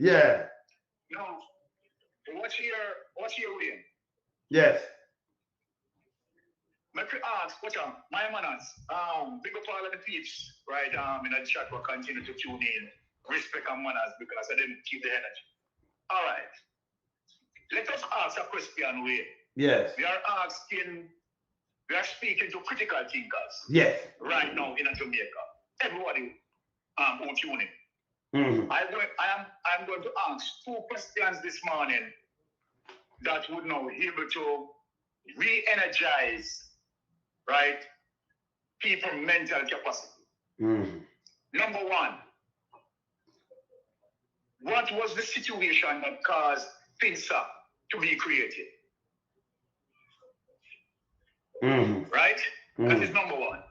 Yeah. Now, what's your way? Yes. My ask, what my manners, big up all of the peeps, right? In the chat will continue to tune in. Respect and manners because I didn't keep the energy. All right. Let us ask a question way. Yes. We are speaking to critical thinkers. Yes. Right now in Jamaica. Everybody who tune in. Mm-hmm. I'm going to ask 2 questions this morning that would now be able to re-energize, right, people's mental capacity. Mm-hmm. Number 1, what was the situation that caused Finsac to be created? Mm-hmm. Right? Mm-hmm. That is number 1.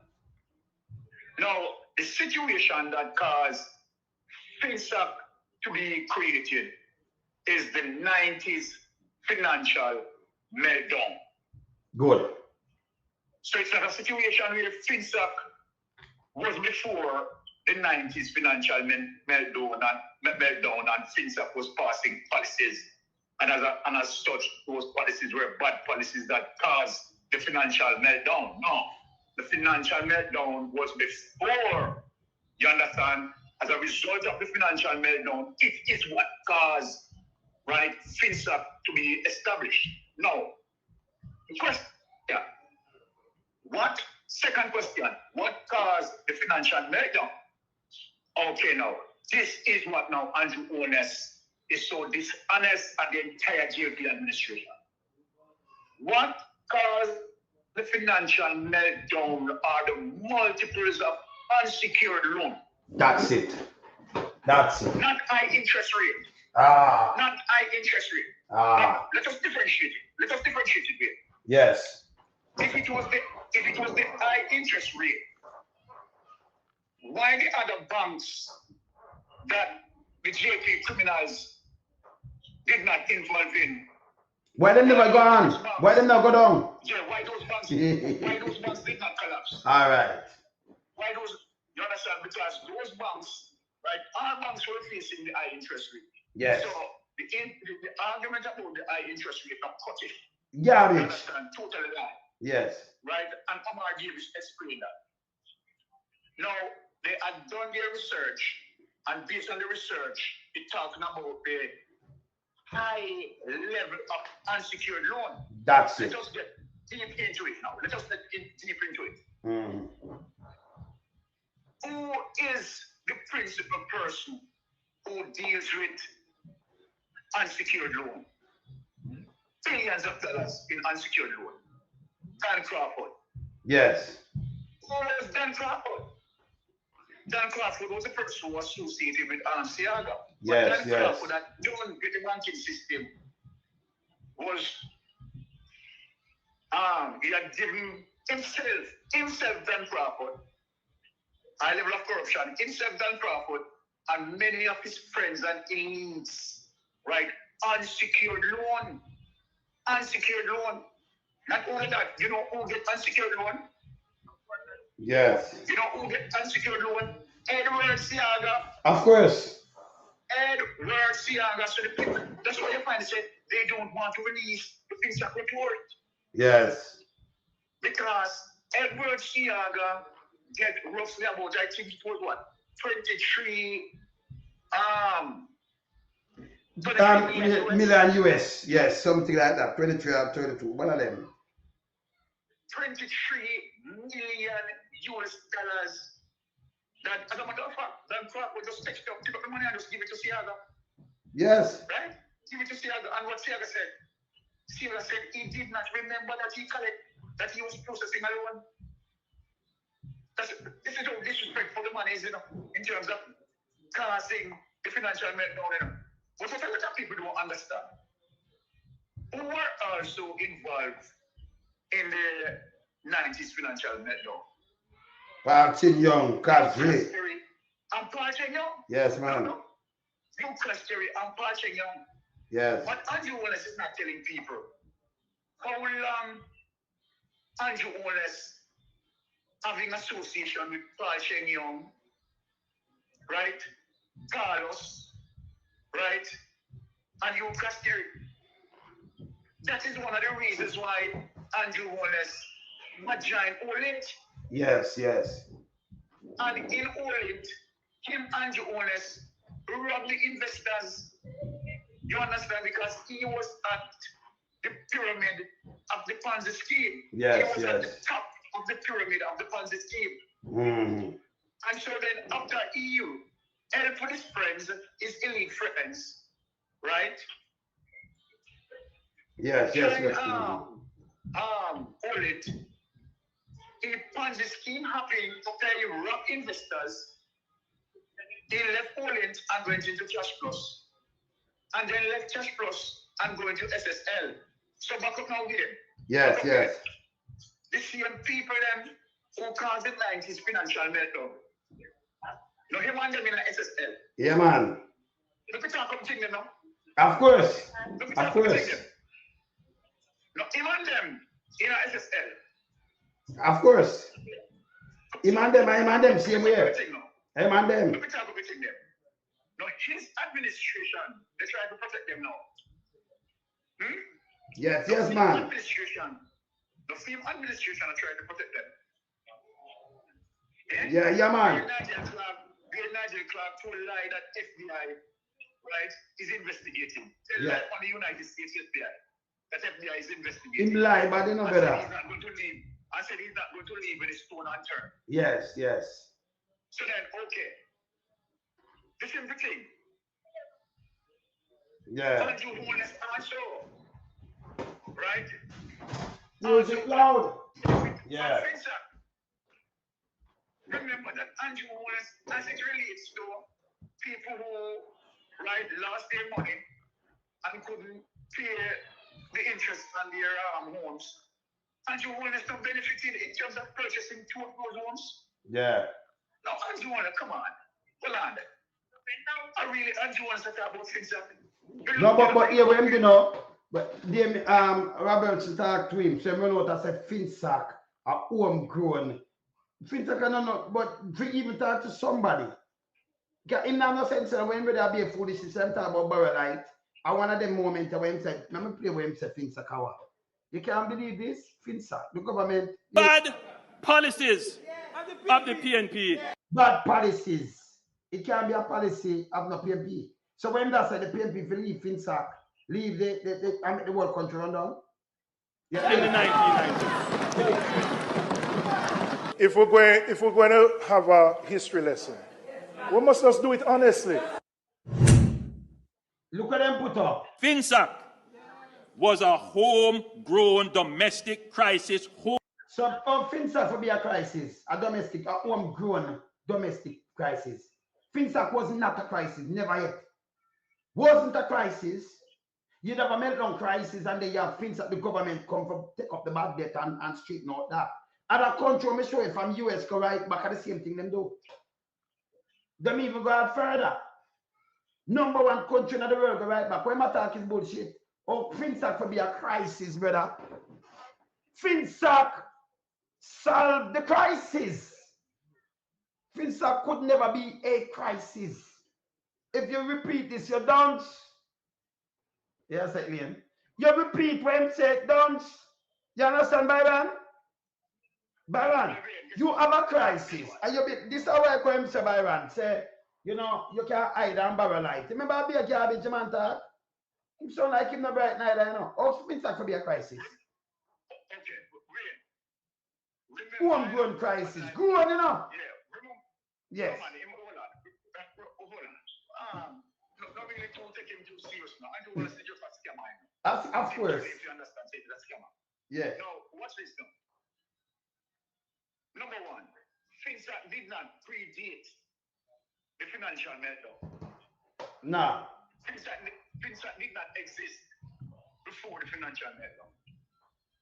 Now, the situation that caused Finsac to be created is the 90s financial meltdown. Good. So it's not a situation where Finsac was before the 90s financial meltdown and Finsac was passing policies. And as such, those policies were bad policies that caused the financial meltdown. No, the financial meltdown was before, you understand? As a result of the financial meltdown, it is what caused, right, Finsac to be established. Now, question, yeah. Second question, what caused the financial meltdown? Okay, now, this is what now Andrew Holness is so dishonest and the entire JP administration. What caused the financial meltdown are the multiples of unsecured loan. That's it. That's it. Not high interest rate. Not high interest rate. Now, let us differentiate it here. Yes. If it was the high interest rate, why the other banks that the JP criminals did not involve in? Why them never go on? Why them not go down? Yeah, why those banks did not collapse? All right. Why those? You understand? Because those banks, right? Our banks were facing the high interest rate. Yes. So the argument about the high interest rate are cut it. Yeah, You bitch. understand? Totally lie. Yes. Right? And Omar gave explain that. Now, they had done their research, and based on the research, it talking about the high level of unsecured loan. That's it. Let us get deep into it now. Let us get deep into it. Mm-hmm. Who is the principal person who deals with unsecured loan? Billions of dollars in unsecured loan. Dan Crawford. Yes. Who was Dan Crawford? Dan Crawford was the person who was associated with Siaga. Yes, but Dan yes. Crawford that done with the banking system was he had given himself Dan Crawford, high level of corruption, himself Dan Crawford, and many of his friends and elites, right? Unsecured loan. Unsecured loan. Not only that, you know who get unsecured loan? Yes. You know who get unsecured loan? Edward Siaga. Of course. Edward Siaga. So the people, that's why you find they don't want to release the Finsac report. Yes. Because Edward Siaga get roughly about, I think it was what, 23 million US. Yes, something like that. 23 or 32. One of them. 23 million US dollars. That, as a matter of fact, Dan Crawford just pick up the money and just give it to Siaga. Yes. Right? Give it to Siaga. And what Siaga said he did not remember that that he was processing a loan. This is how disrespectful the money is, you know, in terms of causing the financial meltdown, you know. But what a lot of people don't understand. Who were also involved in the 90s financial meltdown? Partin Young, Kazri. And Partin Young? Yes, man. No. Judiciary and Partin Young. Yes. But Andrew Holness is not telling people how long Andrew Holness having association with Partin Young, right? Carlos, right? and you cascade it. That is one of the reasons why Andrew Holness joined Olit. Yes, yes. And in Olit, Andrew Holness robbed the investors. You understand? Because he was at the pyramid of the Ponzi scheme. Yes, he was at the top of the pyramid of the Ponzi scheme. Mm. And so then after EU, help for his friends, his elite friends, right? Yes, yes, yes. Olit, a Ponzi scheme happening after he robbed investors. He left Olit and went into Cash Plus. And then left Cash Plus and go into SSL. So back up now here. Yes, yes. The same people them who caused the 90s financial meltdown. You know him and them in SSL. Yeah, man. Look at talk about them now. Of course. Look at Of course. No, him and them in SSL. Of course. Him and them same way. Him and them. Look at talk about them. No, his administration, they try to protect them now. Yes, yes, man. The same administration are trying to protect them. Yeah, man. Nigel Clark told a lie that FBI, right, is investigating. Tell lie on the United States FBI. That FBI is investigating. Him lie, but they know better. He's not going to leave. I said he's not going to leave with his stone unturned. Yes, yes. So then, okay. This is the thing. Yeah. Andrew Holness also, right? Music loud. Yeah. Remember that Andrew Holness, as it relates to people who, right, lost their money and couldn't pay the interest on their homes, Andrew Holness not benefited in terms of purchasing two of those homes. Yeah. Now, Andrew Holness, come on. Hold on. I really, Andrew Holness talk about Finsac. No, but yeah, when you know, but them Robertson talk to him, so you know what I said, Finsac, a homegrown. Finsac I don't know, but to even talk to somebody. In no sense when we be a foolish system talk about Barrelite, I one of them moments when he said, let me play when he said Finsac hour. You can't believe this? Finsac, the government. Bad policies of the PNP. Bad policies. It can't be a policy of no PNP. So when that said the PNP will leave Finsac, leave the world country run down. Yeah. In the 1990s. If we're going to have a history lesson, we must just do it honestly. Look at them put up. Finsac was a homegrown domestic crisis. So Finsac will be a crisis, a homegrown domestic crisis. Finsac was not a crisis, never yet. Wasn't a crisis. You'd have a meltdown crisis and then you have Finsac, the government come from take up the bad debt and straighten out that. Other country, I'm sure from US go right back at the same thing them do. Them even go out further. Number one country in the world go right back. When I talk is bullshit. Oh, Finsac will be a crisis, brother. Finsac solved the crisis. Finsac could never be a crisis. If you repeat this, you don't. Yes, Liam. You repeat when you say don't. You understand, Byron? Byron, you have a crisis. And you be, this is how I come say, Byron. Say, you know, you can't hide and borrow light. Remember, I be a garbage man talk? Him sound like him not bright neither, you know. How Finsac could be a crisis? Okay, Homegrown crisis. Go on, you know. Yeah, yes. Not really to take him too serious now. I don't want to say just a scammer. Of course. If you understand, say that's a scammer. Yeah. Now, watch this now. Number one, Finsac did not predate the financial meltdown. Nah. Finsac did not exist before the financial meltdown.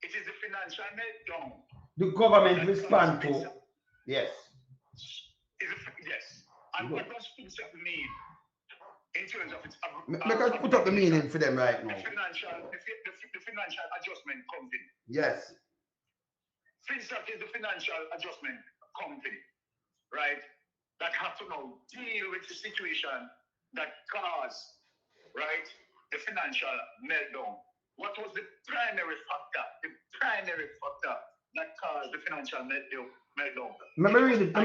It is the financial meltdown. The government respond to. Yes. Yes. And what does Finsac mean in terms of its... Make us put up the meaning for them right now. The financial adjustment company. Yes. Finsac is the financial adjustment company, right? That have to now deal with the situation that caused, right, the financial meltdown? What was the primary factor? The primary factor that caused the financial meltdown? Let me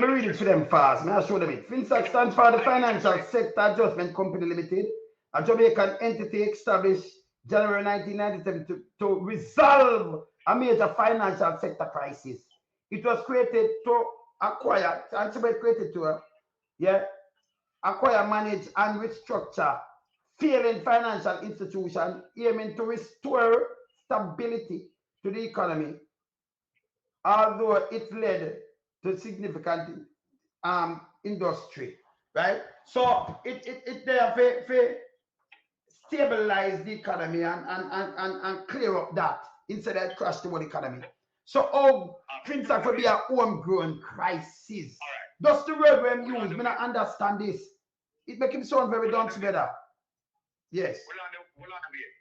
read it for them fast. May I show them it. Finsac stands for the Financial Sector Adjustment Company Limited, a Jamaican entity established January 1997 to resolve a major financial sector crisis. It was created to acquire, acquire, manage, and restructure failing financial institutions, aiming to restore stability to the economy, although it led to significant industry, right? So it there stabilize the economy and clear up that instead of crash the whole economy. So Finsac will be a homegrown crisis. That's the word we're using. I understand this. It makes him sound very down together. Yes. Hold on a bit.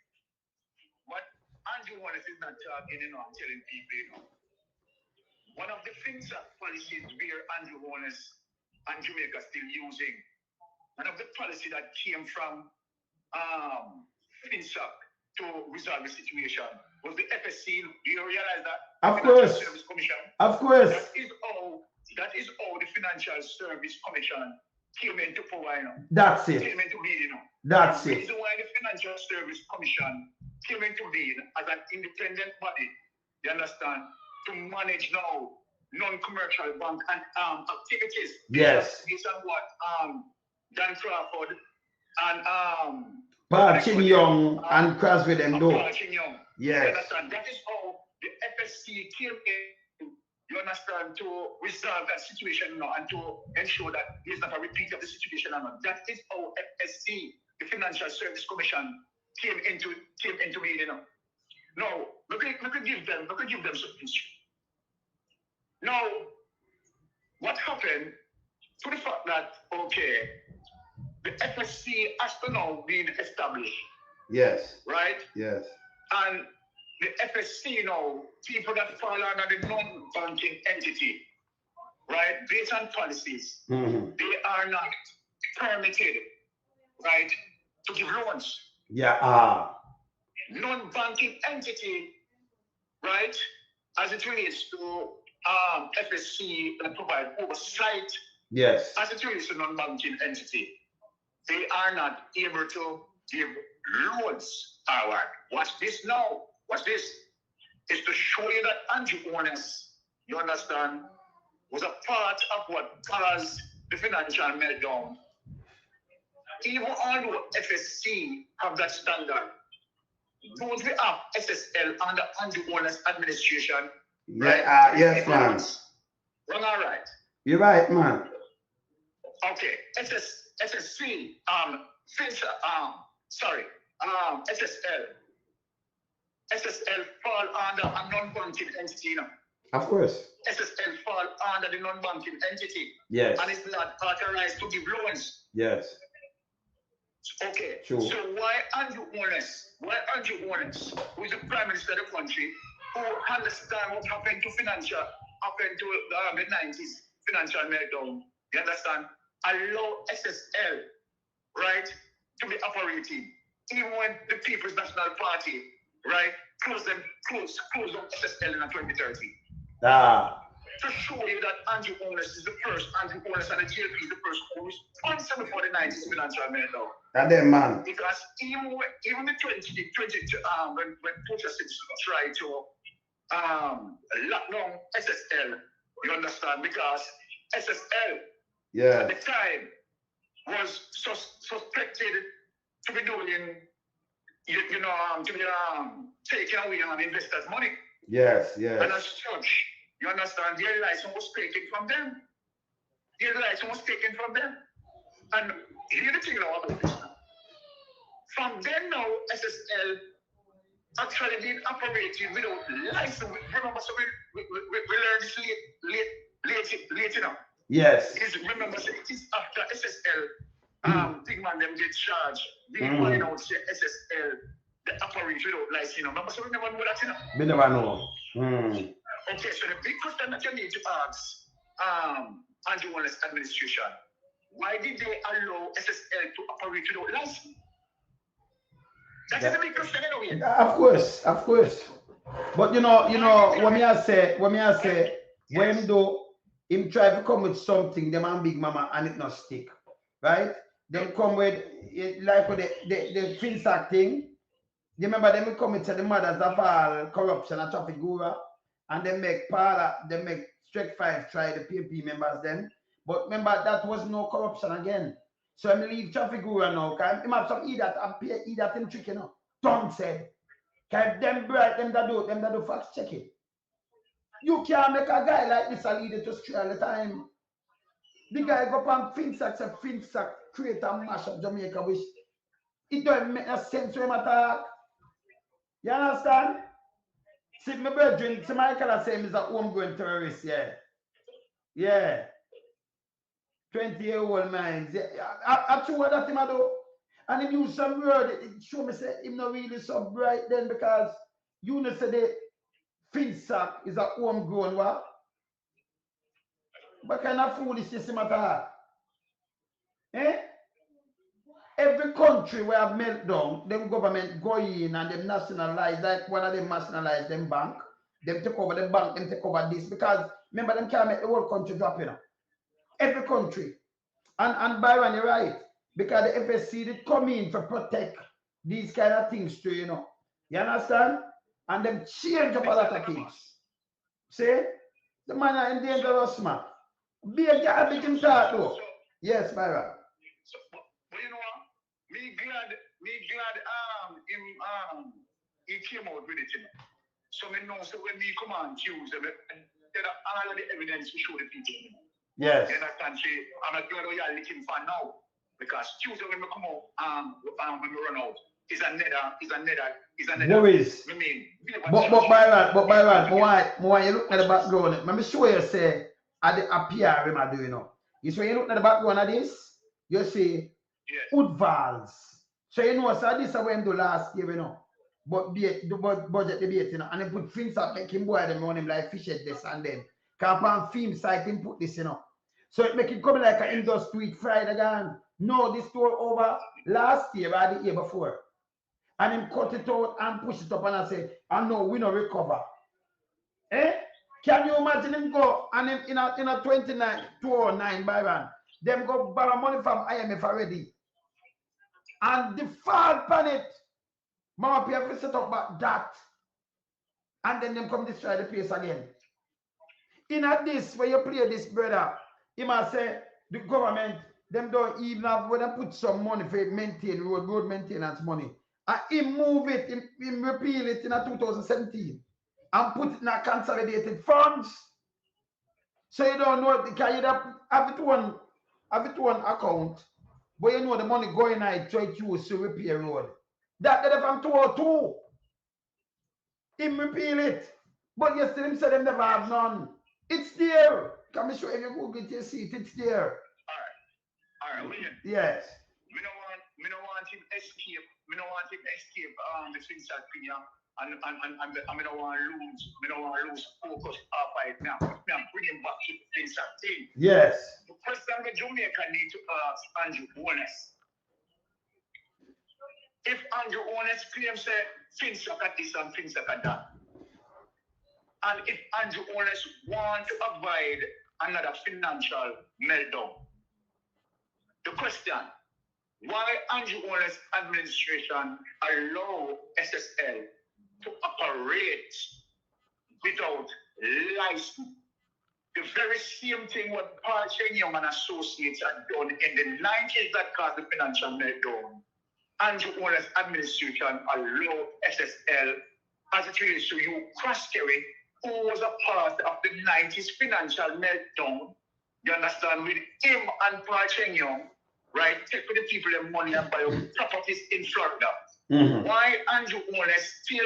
What Andrew Holness is not talking, I'm telling people, one of the Finsac policies where Andrew Holness and Jamaica still using, one of the policy that came from Finsac to resolve the situation was the FSC. Do you realize that? Of course. Service Commission. Of course. That is how the Financial Service Commission came into power. That's it. Came into being. That's the it. reason why the Financial Service Commission came into being as an independent body, you understand, to manage now non-commercial bank and activities. Yes. Based on what Dan Crawford and Parchin Young and cross with them though. Yes. You understand? That is how the FSC came in, you understand, to resolve that situation now and to ensure that there's not a repeat of the situation. That is how FSC, the Financial Service Commission, came into being, you know. Now, we could give them something. Now, what happened to the fact that, okay, the FSC has to now be established. Yes. Right? Yes. And the FSC now, people that fall under the non-banking entity, right, based on policies, they are not permitted, right, to give loans. Yeah. Non-banking entity, right, as it relates to FSC and provide oversight. Yes. As it relates to non-banking entity, they are not able to give loans. All right. Watch this now. Watch this. It's to show you that Andrew Holness, you understand, was a part of what caused the financial meltdown. Even although FSC have that standard, don't we have SSL under Andrew Holness administration? Right? Yes, man. Wrong, all right. You're right, man. Okay, SSC, SSL fall under a non-banking entity, you know. Of course. SSL fall under the non-banking entity. Yes. And it's not authorized to give loans. Yes. Okay. True. So why Andrew Holness, who is the Prime Minister of the country, who understand what happened to the 90s financial meltdown, you understand? Allow SSL, right, to be operating. Even when the People's National Party, right, close down SSL in 2030. To show you that Andrew Holness is the first, Andrew Holness and the GLP is the first who is responsible for the 90s financial meltdown. That damn man. Because even the 2020, when protests tried to lock down SSL, you understand, because SSL at the time was suspected to be doing, to be taking away investors' money. Yes. And as such, you understand, their license was taken from them. And here's the thing about this now. From then now, SSL actually been operating without license. Remember, so we learned this late, you know. Yes. Remember, so it is after SSL, big man them get charged. They find out say SSL, they operate without license, you know. Remember, so we never know that, you know. We never know. Okay, so the big question that you need to ask Andrew Holness administration, why did they allow SSL to operate without license? That is a big question anyway. Of course. But you know, what me I say, when do him try to come with something, them and Big Mama, and it not stick, right? Them come with like with the Finsac thing. You remember them come with the mothers of all corruption and traffic guru, and they make Strike 5 try the PNP members then. But remember that was no corruption again. So I'm leave traffic guru now. Cause him have some idiot and pay idiot him trick, you know. Tom said. Cause them bright, them that do fact checking. You can't make a guy like this a leader to stray all the time. The guy go on Finsac, say Finsac create a mash of Jamaica, which it don't make no sense when I talk. You understand? See, my brethren, see, Michael say he's a homegrown terrorist, yeah. Yeah. 20-year-old minds. Yeah. I true what that him do. And he use some word, it show me say him not really so bright then because you know say the Finsac is a homegrown what? What kind of foolishness him at? Eh? Every country where have meltdown, them government go in and them nationalize, like one of them nationalize them bank, them take over the bank, them take over this, because remember them can't make the whole country drop, you know. Every country. And Byron, you're right, because the FSC did come in to protect these kind of things too, you know. You understand? And them change up a lot of things. See? The man are in dangerous, man. Be a guy making start though. Yes, Byron. So, but you know what? Me glad he came out with it, you know. So me know so when me come on Tuesday, there are all of the evidence to show the people, you know. Yes. You understand? I'm not glad you're looking for now. Because Tuesday when we come out, when we run out, is another worries. I mean, but Byron, more you look at the background. Let me show you say at the appear him I do, you know. You see when you look at the background of this, you see Woodvalls. So you know, so this is what him do last year, you know. But budget debate, you know, and he put Finsac make him boy them on him like fish at this and then. Can't on film site him put this, you know. So it make it come like an indoor street Friday again. No, this tour over last year or the year before. And him cut it out and push it up and I say, I know we no recover. Eh? Can you imagine him go and him in a 209 Byron? Them go borrow money from IMF already. And default on it. Mama P have to set up back that. And then them come destroy the place again. In at this, when you play this, brother, he must say the government, them don't even have when they put some money for maintain road maintenance money. And he move it, he repeal it in 2017 and put it in a consolidated funds. So you don't know because you have it one account, but you know the money going out try to use to repair road. That they from 202. Him repeal it. But yesterday him said them never have none. It's there. Can I show you Google to see it? It's there. All right, William. Yes. We don't want him escape. We don't want him escape the Finsac thing, and we don't want to lose focus off it now. I'm bringing back to the Finsac thing. Yes. The question that Jamaica need to ask Andrew Holness. If Andrew Holness claims that Finsac at this and Finsac at that, and if Andrew Holness want to avoid another financial meltdown, the question, why Andrew Holness administration allow SSL to operate without license? The very same thing what Paul Chenyong and Associates had done in the 90s that caused the financial meltdown. Andrew Holness administration allow SSL as it relates to you cross-carry, who was a part of the 90s financial meltdown, you understand, with him and Paul Chenyong, right, take for the people their money and buy properties in Florida. Mm-hmm. Why Andrew Holness still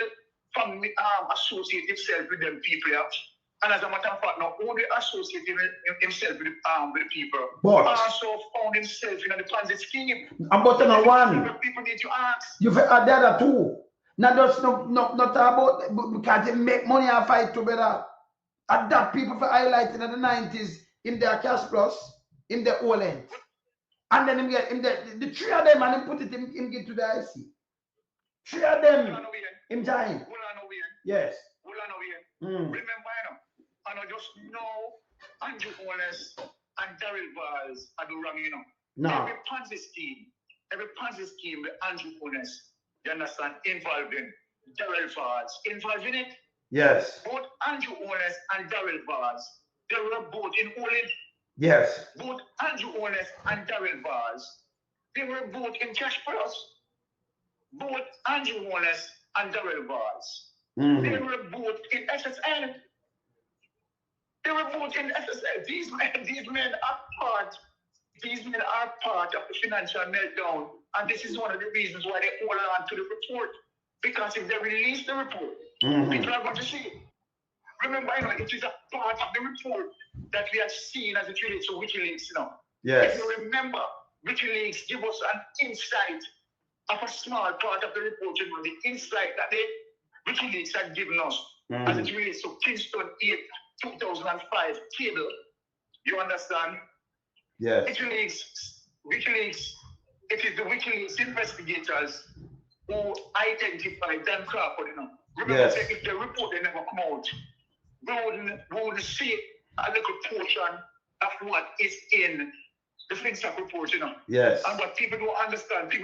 associate himself with them people, and as a matter of fact, not only associated himself with the people, but also found himself in the Ponzi scheme. I'm button on one. People need to ask. You've had the other two. Not just not about because they make money and fight together. And that people for highlighting in the 90s in their cash plus, in their old end. And then him get him the three of them and him put it in get to the IC. 3 of them. Him join. Yes. Remember, I know just know Andrew Holness and Daryl Valls are the wrong, No. Every Ponzi scheme with Andrew Holness, you understand, involving Daryl Valls, involving it. Yes. Both Andrew Holness and Daryl Valls, they were both in Olin. Yes. Both Andrew Holness and Daryl Valls, they were both in Cash Plus. Both Andrew Holness and Daryl Valls, they were both in SSL. They were both in SSL. These men are part of the financial meltdown, and this is one of the reasons why they hold on to the report. Because if they release the report, people are going to see it. Remember, it is a part of the report that we have seen as it relates to Wikileaks. Yes. If you remember, Wikileaks give us an insight of a small part of the report, the insight that the Wikileaks had given us as it relates to Kingston 8 2005 table. You understand? Yes. Wikileaks, it is the Wikileaks investigators who identified Dan Crawford. Remember, Yes. if the report they never come out, we wouldn't see a little portion of what is in the Finsac report, Yes. And what people don't understand that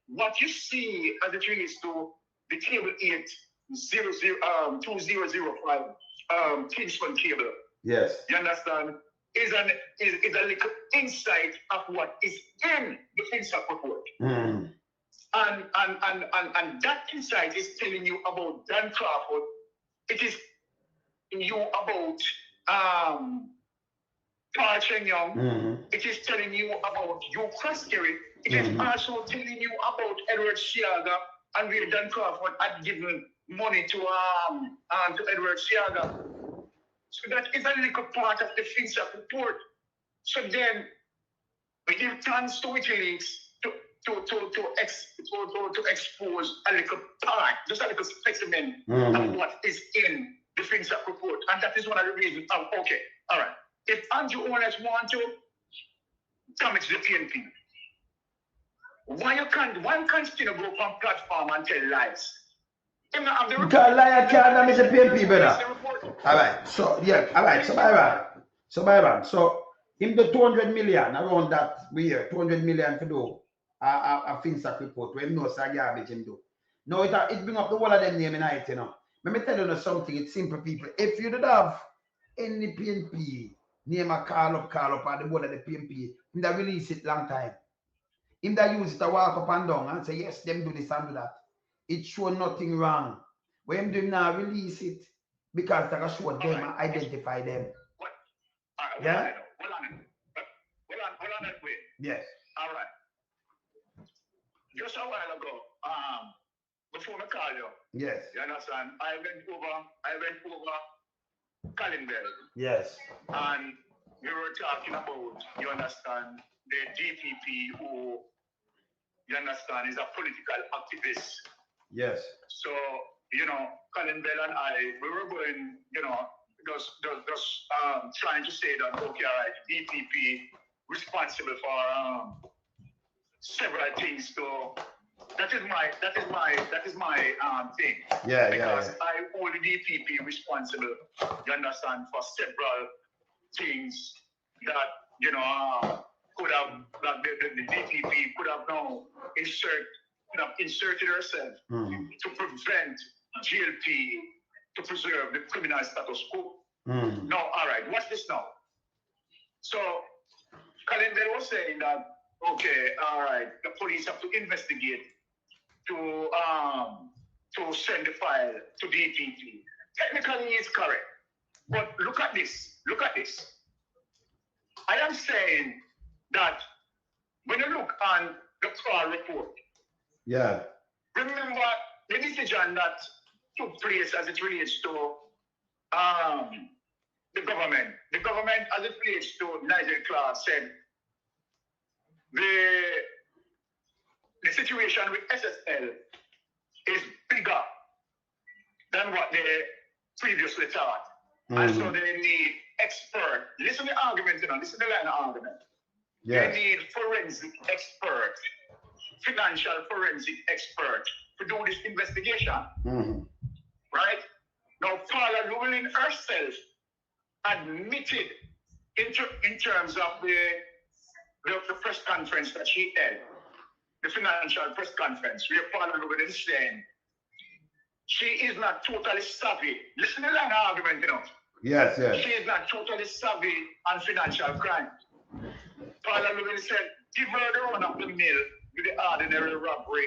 what you see as it relates to the table 8-2005 Kingston cable. Yes. You understand? Is a little insight of what is in the Finsac report. And that insight is telling you about Dan Crawford. It is telling you about Paul Chen Young. It is telling you about Hugh Croskery. It is also telling you about Edward Siaga and where Dan Crawford had given money to Edward Siaga. So that is a little part of the Finsac report. So then we give thanks to Wikileaks to expose a little part, just a little specimen of what is in the Finsac report. And that is one of the reasons. Okay, all right. If Andrew Holness want to damage the PNP, why continue to go from platform and tell lies? You can't lie, can't damage the PNP, brother. All right, so yeah, all right, so Byron, so him the 200 million around that we hear 200 million to do a Finsac report where him knows that garbage him do. Now it bring up the whole of them name in it, Let me tell you something, it's simple people. If you did have any PNP name a call up at the board of the PNP, him that release it long time. Him that use it to walk up and down and say yes, them do this and do that. It show nothing wrong. When him do now release it because they can show them and identify them. Yeah? Hold on that way. Yes. All right. Just a while ago, before I call you, yes. You understand? I went over Calendar. Yes. And we were talking about, you understand, the DPP who, you understand, is a political activist. Yes. So, Colin Bell and I, we were going, just trying to say that, okay, all right, DPP responsible for several things. So that is my thing. Yeah, because yeah. I hold the DPP responsible, you understand, for several things that, could have, that the DPP could have now inserted herself to prevent GLP to preserve the criminal status quo. Now, all right, watch this now. So, Calendar was saying that, okay, all right, the police have to investigate to send the file to DPP. Technically, it's correct. But look at this. I am saying that when you look on the trial report, yeah. Remember the decision that took place as it relates to the government. The government, as it relates to Nigel Clark, said the situation with SSL is bigger than what they previously thought. And so they need expert. Listen to the argument, listen to the line of argument. Yeah. They need forensic experts financial forensic expert to do this investigation. Right? Now, Paula Llewellyn herself admitted in terms of the press conference that she held, the financial press conference, where Paula Llewellyn is saying she is not totally savvy. Listen to that argument, you know. Yes, yes. She is not totally savvy on financial crime. Paula Llewellyn said, give her the run of the mill with the ordinary robbery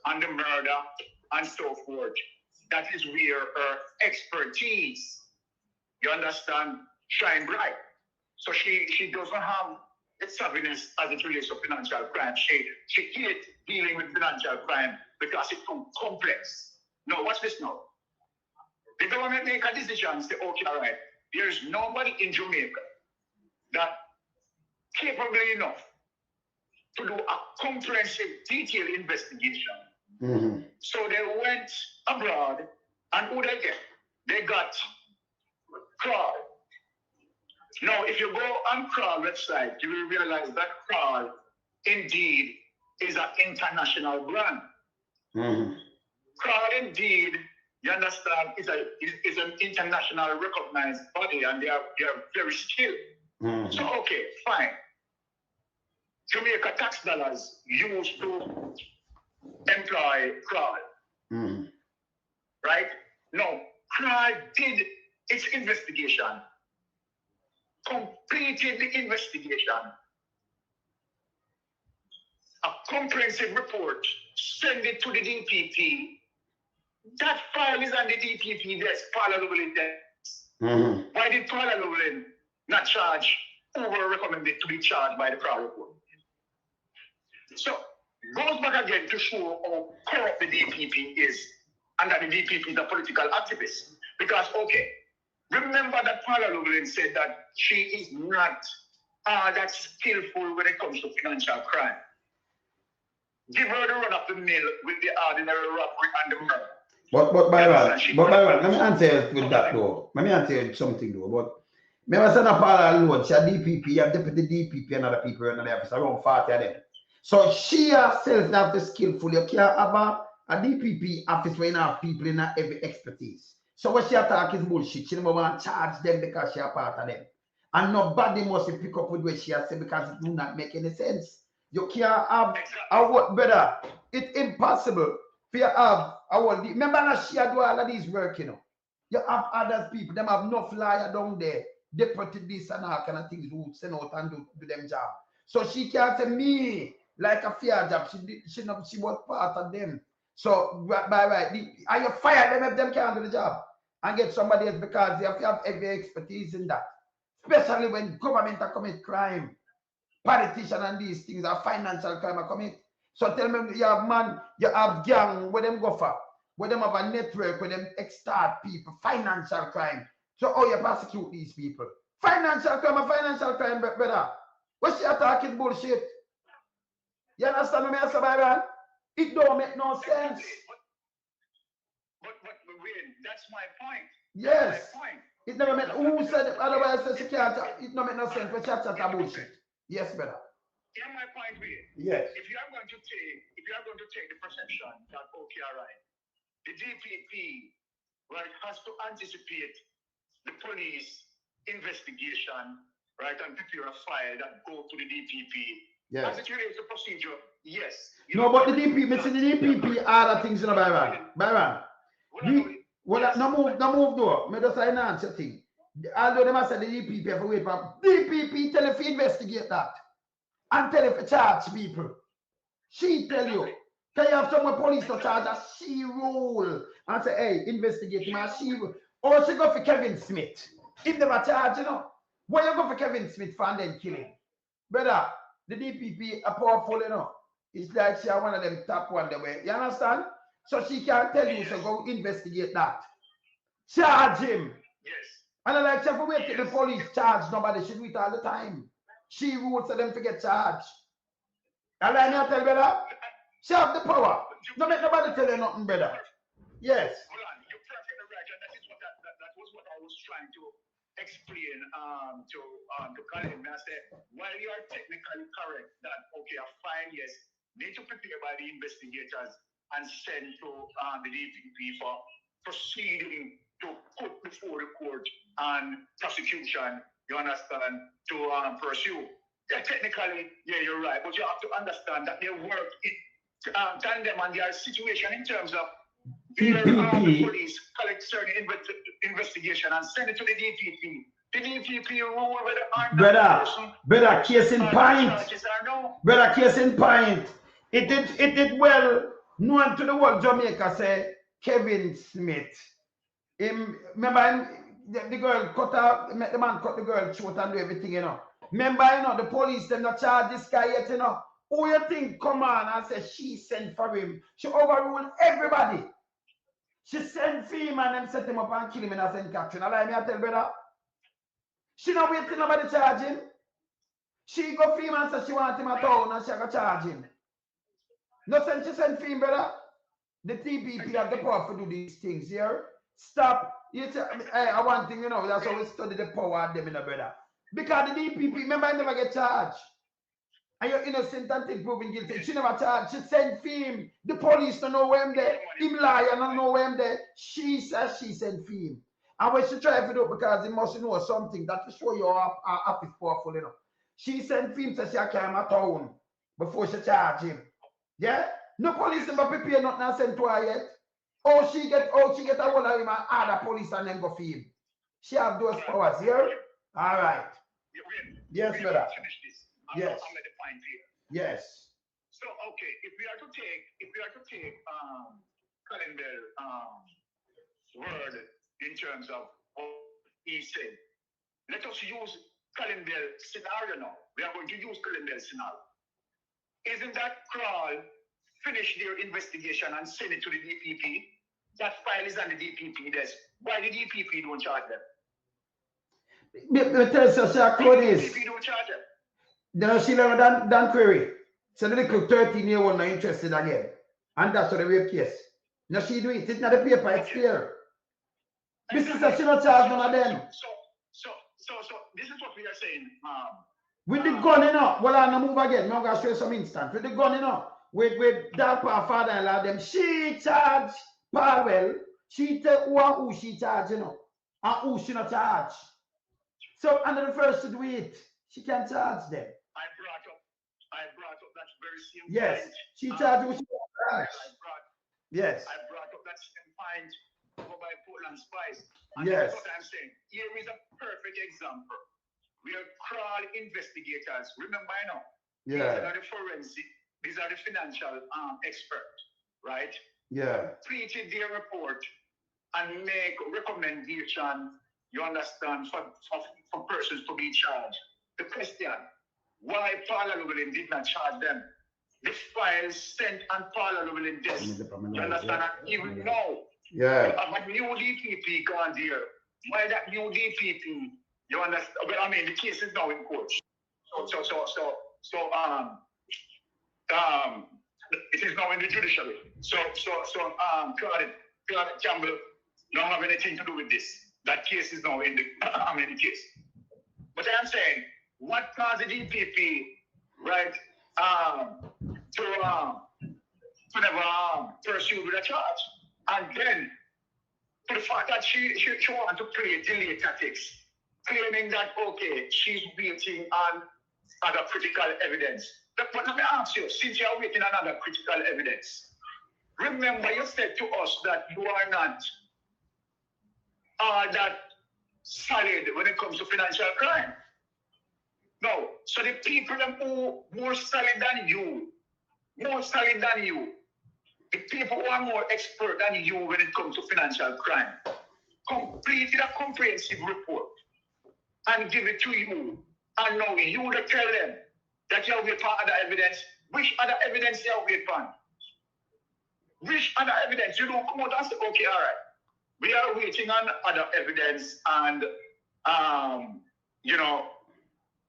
and the murder and so forth. That is where her expertise, you understand, shine bright. So she doesn't have the savviness as it relates to financial crime. She hates dealing with financial crime because it's too complex. Now, watch this now. The government make a decision, say, okay, all right, there is nobody in Jamaica that capable enough to do a comprehensive, detailed investigation. So they went abroad, and who they get? They got Crawl. Now, if you go on Crawl website, you will realize that Crawl indeed is an international brand. Crawl indeed, you understand, is an international recognized body, and they are very skilled. So, okay, fine. Jamaica tax dollars used to employ Crawl. Right? No, Crawl did its investigation, completed the investigation, a comprehensive report, send it to the DPP. That file is on the DPP desk, Paula Llewellyn desk. Why did Paula Llewellyn not charge who were recommended to be charged by the Crawl report? So, goes back again to show how corrupt the DPP is, and that the DPP is a political activist. Because, okay, remember that Paula Llewellyn said that she is not that skillful when it comes to financial crime. Give her the run of the mill with the ordinary robbery and the murder. But Byron, let me answer you with that though. Let me answer you something though. But remember, son of Paula Llewellyn, she a DPP, a deputy DPP, and other people in the office, around 40 of them. So she herself have the skillful. You can't have a DPP office where you have people in every expertise. So what she attack is bullshit. She never want to charge them because she a part of them. And nobody must pick up with what she has said because it do not make any sense. You can't have a what better. It's impossible for you have a what. Remember that she do all of these work, you know. You have other people, them have enough liar down there, deputy this and all kind of things who send out and do them job. So she can't say me like a fair job. She was part of them. So by right, are you fire them if them can't do the job and get somebody else because they have to have every expertise in that. Especially when government commit crime, politicians and these things are financial crime are commit. So tell me, you have man, you have gang where them go for, where them have a network where them extort people, financial crime. So how you prosecute these people? Financial crime, brother. What she attacking bullshit? You understand me, Mr. Byron? It don't make no sense. But wait, that's my point. Yes. That's my point. It never meant who said it, otherwise she can't. It don't make no sense. But chat bullshit. Yes, brother. Here's my point here. Yes. If you are going to take the perception that okay, all right, the DPP right has to anticipate the police investigation, right, and prepare a file that go to the DPP. Yes. As it relates to procedure, yes. No, but the DPP are the things in the Byron. No move though. Me just finance your thing. Although they must say the DPP have to wait for DPP tell if you investigate that and tell if you charge people. She tell you. Can you have someone police to charge a she rule and say, hey, investigate him and she rule. Or she go for Kevin Smith. If never charge, you know. Why you go for Kevin Smith for and then kill him? Brother, the DPP are powerful, you know. It's like she are one of them top one the way. You understand? So she can tell you, so go investigate that. Charge him. Yes. And I like, she have wait till the police charge nobody. She do it all the time. She rules for them to get charged. And I tell brother, she have the power. Don't make nobody tell you nothing, brother. Yes. Hold on, you're perfectly right, and that was what I was trying to explain to Colin. I said, while you are technically correct that okay, a fine, yes, need to prepare by the investigators and send to the DPP for proceeding to put before the court and prosecution, you understand, to pursue. Yeah, technically, yeah, you're right, but you have to understand that they work in tandem and their situation in terms of their the police collect certain investigation and send it to the DPP. The DPP rule whether brother, case in point. Brother, case in point. It did well known to the world Jamaica say Kevin Smith. Remember him, the girl cut out, the man cut the girl throat and do everything, you know. Remember, you know, the police them not charge this guy yet, you know. Who you think come on and say she sent for him? She overruled everybody. She sent for him and them set him up and kill him in a St. Catherine. Allow me to tell brother. She not waiting nobody charge him. She go for him and say she want him at town and she go charge him. No sense she sent for him, brother. The TPP have the power to do these things here. Stop. You say, I want thing, you know, that's how we study the power of them in the brother. Because the DPP, remember, I never get charged. And you're innocent until proven guilty. She never charged. She sent for him. The police don't know where I'm there. Him lie and don't know where I'm there. She says she sent for him. And when she tried to do it because he must know something that to show you how is powerful, you know. She sent for him to say she came at town before she charged him. Yeah? No police never prepare nothing and sent to her yet. She get a hold of him and other police and then go for him. She have those powers here. All right. Yes, brother. Yes. Yes. So okay, if we are to take Colin Bell's word in terms of what he said, let us use Colin Bell's scenario now. We are going to use Colin Bell's scenario. Isn't that Crawl finish their investigation and send it to the DPP? That file is on the DPP desk. Why the DPP don't charge them? Tell Sasha Claudius. DPP don't charge them. No, she never done query. So the little 13-year-old not interested again. And that's what the rape case. Now she do it. It's not the paper, it's clear. This is that she not charge none of them. So this is what we are saying. With the gun, you know. Well, I'm going to move again. I'm going to show you some instant. With the gun, you know. With Dapa, father-in-law, them. She charge Powell. She tell who she charge, you know. And who she not charge. So, under the first to do it, she can charge them. I brought up that very same yes, point. She charged who she charge. Yes. I brought up that same point over by Poland Spice. And yes. That's what I'm saying. Here is a perfect example. We are Crawl investigators. Remember, you know, these are the forensic, these are the financial experts, right? Yeah. Completed their report and make recommendation, you understand, for persons to be charged. The question, why Paula Llewellyn did not charge them? The files sent on Paula Llewellyn desk. You understand? Even now, you have a new DPP gone there. Why that new DPP? You understand? But I mean, the case is now in court. So, it is now in the judiciary. Claude Campbell don't have anything to do with this. That case is now in the case. But I'm saying, what caused the DPP, right, to never pursue with a charge? And then, to the fact that she wanted to play delay tactics, claiming that, okay, she's waiting on other critical evidence. But let me ask you, since you're waiting on other critical evidence, remember you said to us that you are not all that solid when it comes to financial crime. No, so the people who are more solid than you, the people who are more expert than you when it comes to financial crime, completed a comprehensive report and give it to you. And now you to tell them that you have wait for other evidence. Which other evidence you have wait for? Which other evidence? You don't come out and say, okay, all right. We are waiting on other evidence and, you know,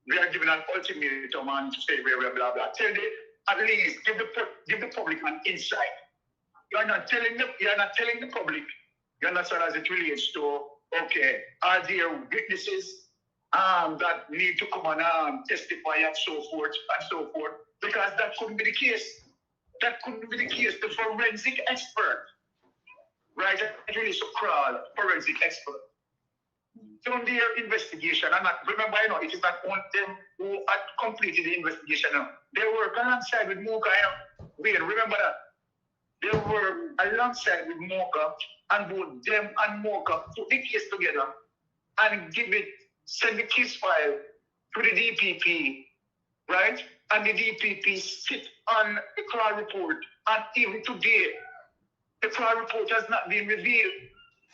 we are giving an ultimatum and to say blah, blah, blah. Tell them, at least give the public an insight. You're not telling the public, you understand, as it relates to, okay, are there witnesses that need to come and testify and so forth, because that couldn't be the case. that couldn't be the case. The forensic expert, right? Actually, so called forensic expert. From their investigation, and remember, you know, it is not only them who had completed the investigation. They work alongside with MOCA, you know. Wait, remember that. They work alongside with MOCA, and both them and MOCA put the case together and send the case file to the DPP, right? And the DPP sit on the trial report, and even today, the trial report has not been revealed.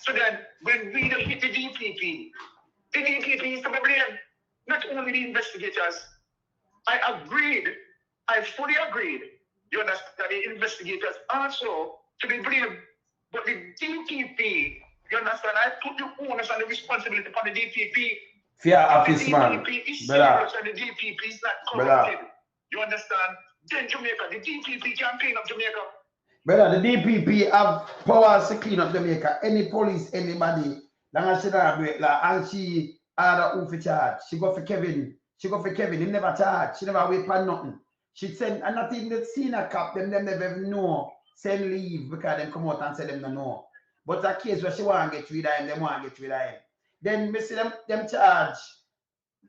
So then, when we don't hit the DPP is to be blamed, not only the investigators. I fully agreed, you understand, that the investigators also to be blamed, but the DPP, you understand, I put the onus and the responsibility upon the DPP. Fear office, man. The DPP is serious and the DPP is not corrupted. You understand? Then Jamaica, the DPP can clean up Jamaica. Brother, the DPP have powers to clean up Jamaica. Any police, anybody, long as she don't break law, and she had who for charge. She go for Kevin. He never charge. She never wait for nothing. She send, and not even the senior cap, them never even know, send leave because them come out and say them no know. But a case where she want to get rid of him, them want to get rid of him. Then me see them charge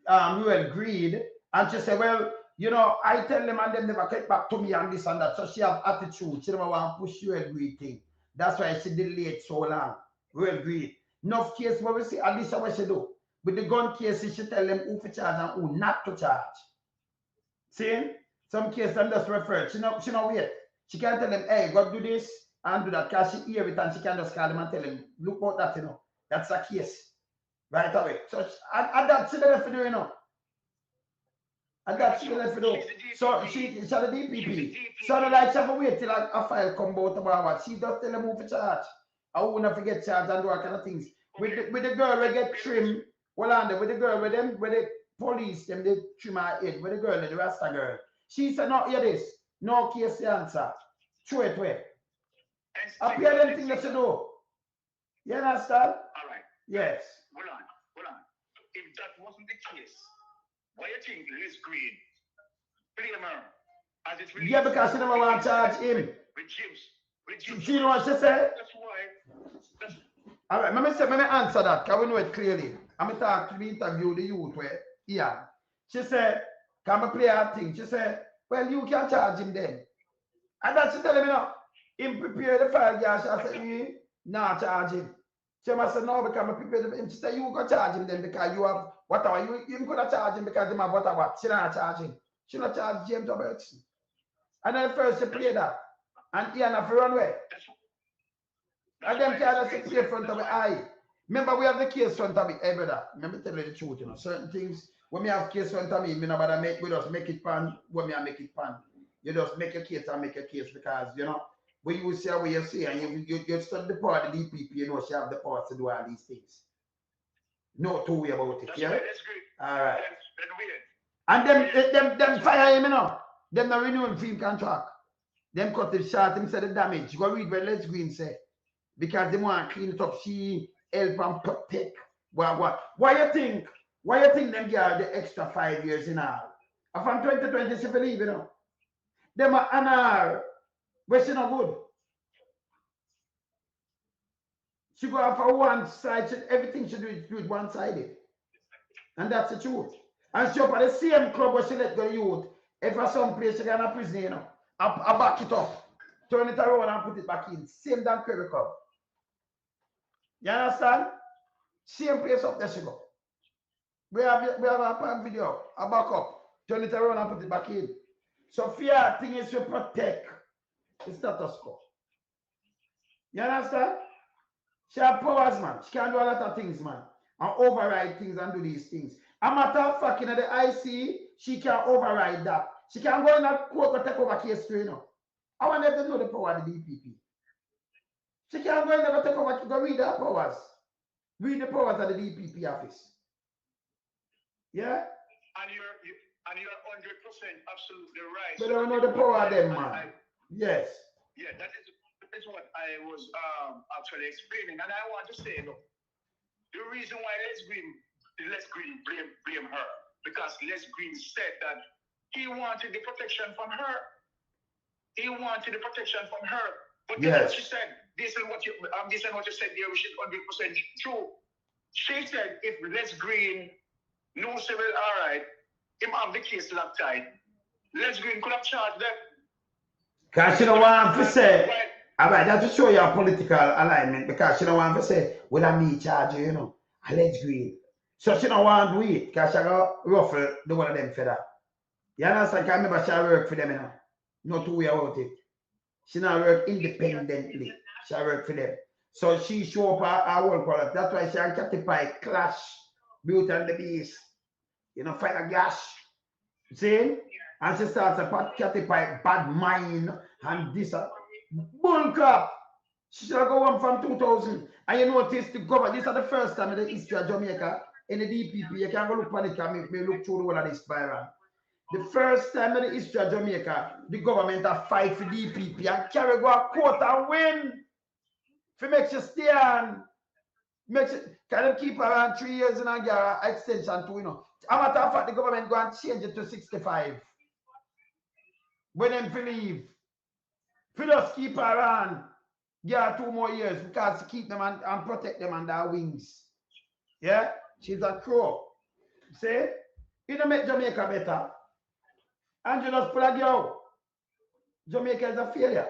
Ruel Greed, and she say, well, you know, I tell them and them never get back to me and this and that. So she have attitude. She never want to push Ruel Greed thing. That's why she delayed so long. Ruel Greed. Enough case where we see, at least what she do. With the gun cases, she tell them who to charge and who not to charge. See? Some cases them just refer. She no wait. She can't tell them, hey, go do this and do that. Because she hear it and she can just call them and tell them, look about that, you know. That's a case. Right away. So and that's the left to do, you know. And that's the left to do. So she's the DPP. So the like she have to wait till a file come out about what. She just tell them who to charge. I will not forget charge and do all kind of things. With the girl we get trim, well on there, with the girl with the police, them they trim her head, with the girl, the Rasta girl. She said, no, hear this. No case the answer. Throw it away. Appear them thing that you do. You understand? All right. Yes. Hold on. If that wasn't the case, why you think Liz Green blame her as it really? Yeah, because she never want to charge him. With James. She know what she said? That's why. All right, let me answer that, because we know it clearly. I'm going to talk to the interview the youth where, yeah. She said, can I play her thing? She said, well, you can charge him then. And that's she telling me now. Him prepare the file, yeah. She said, nah, charge him. She must say, no, because I prepare him. She said, you can charge him then because you have whatever. You could have charged him because you have whatever. She not charge him. She not charge James Robertson. And then first she played that. And he had to run away. And them can't just play in front of my eye. Remember, we have the case front of me. Hey, brother, let me tell you the truth, you know. Certain things, when we have case front of me, we just make it pan when we make it pan. You just make a case and make a case because, you know, when you see what you see and you study the power of the DPP, you know, she have the power to do all these things. No two way about it. That's yeah? Right, that's great. All right. That's And them fire him, you know. Them not renewing film contract. Them cut the short, him say the damage. Go read what Les Green say. Because they want to clean it up. She help and protect. What? Why you think them get the extra 5 years in all? And from 2020, she believe, you know. Them are an hour. But she not good. She go out for one side. Everything she do it one-sided. And that's the truth. And she up at the same club where she let go youth. If for some place she got a prison, you know. I back it up. Turn it around and put it back in. Same damn Curry Club. You understand? Same place up there she go. We have a pan video. I back up. Turn it around and put it back in. So fear thing is to protect the status quo. You understand? She have powers, man. She can do a lot of things, man. And override things and do these things. A matter of fact, in the IC, she can override that. She can go in a court and take over case too, you know. I want them to know the power of the DPP. She can go in and take over, go read her powers. Read the powers of the DPP office. Yeah? And you're 100% absolutely right. But I don't know the power of them, man. Yes. Yeah, that is what I was actually explaining. And I want to say, look, the reason why Les Green blame her, because Les Green said that he wanted the protection from her. he wanted the protection from her. But Yes. that's what she said. This is what you said there, which is 100% true. She said if Les Green knows civil, all right, him have the case locked tight. Les Green could have charged them. Because she don't want to say, all right, that's to show your political alignment, because she don't want to say, well, I'm me charge you, you know, I let's green. So she don't want to do it, because she got ruffle the one of them for that. You understand? I remember she work for them, you know, not to worry about it. She not work independently, she work for them. So she show up her whole product. That's why she and Catty Pie clash, Beauty and the Beast, you know, fight a gash. See? And she starts a pat Catty Pie, bad mind, and this bull crap. She should go home from 2000. And you notice the government, this is the first time in the history of Jamaica, in the DPP, you can go look at it and me look through the whole of this, Byron. The first time in the history of Jamaica, the government have fight for DPP and carry go a court and win. For make you stand. Make you, can them keep around 3 years in a extension to, you know. As a matter of fact, the government go and change it to 65. When them to leave. For just keep around, yeah, 2 more years because to keep them and protect them on their wings. Yeah? She's a crow. See? You don't make Jamaica better. And you just plug you out. Jamaica is a failure.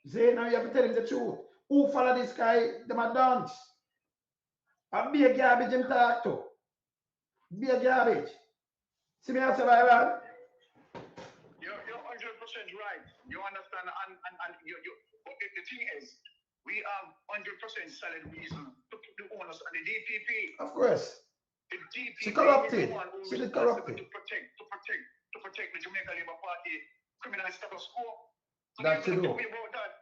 See? Now you have to tell him the truth. Who follow this guy? Them a dance. A be a garbage him talk to. Be a garbage. See me answer, Byron? You're 100% right. You understand? And but the thing is, we have 100% solid reason to put the onus on the DPP. Of course. The DPP She corrupted. is the one who She is did corrupted. to protect the Jamaican Labour Party criminal status quo. So That you there's no do. talking about that.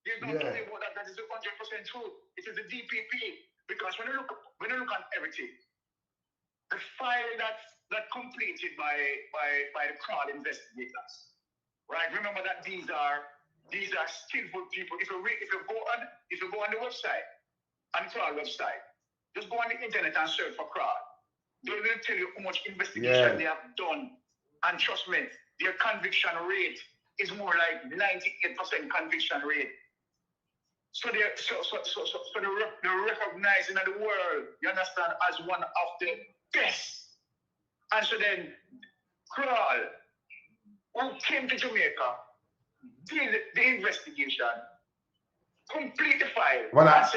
There's no talking about that. That is 100% true. It is the DPP. Because when you look at everything, the file that completed by the crowd investigators, right? Remember that these are skillful people. If you go on the website, on the crowd website, just go on the internet and search for crowd. They will tell you how much investigation they have done, and trust me, their conviction rate is more like 98% conviction rate. So they're recognized in the world, you understand, as one of the best. And so then, Kral, who came to Jamaica, did the investigation, complete the file.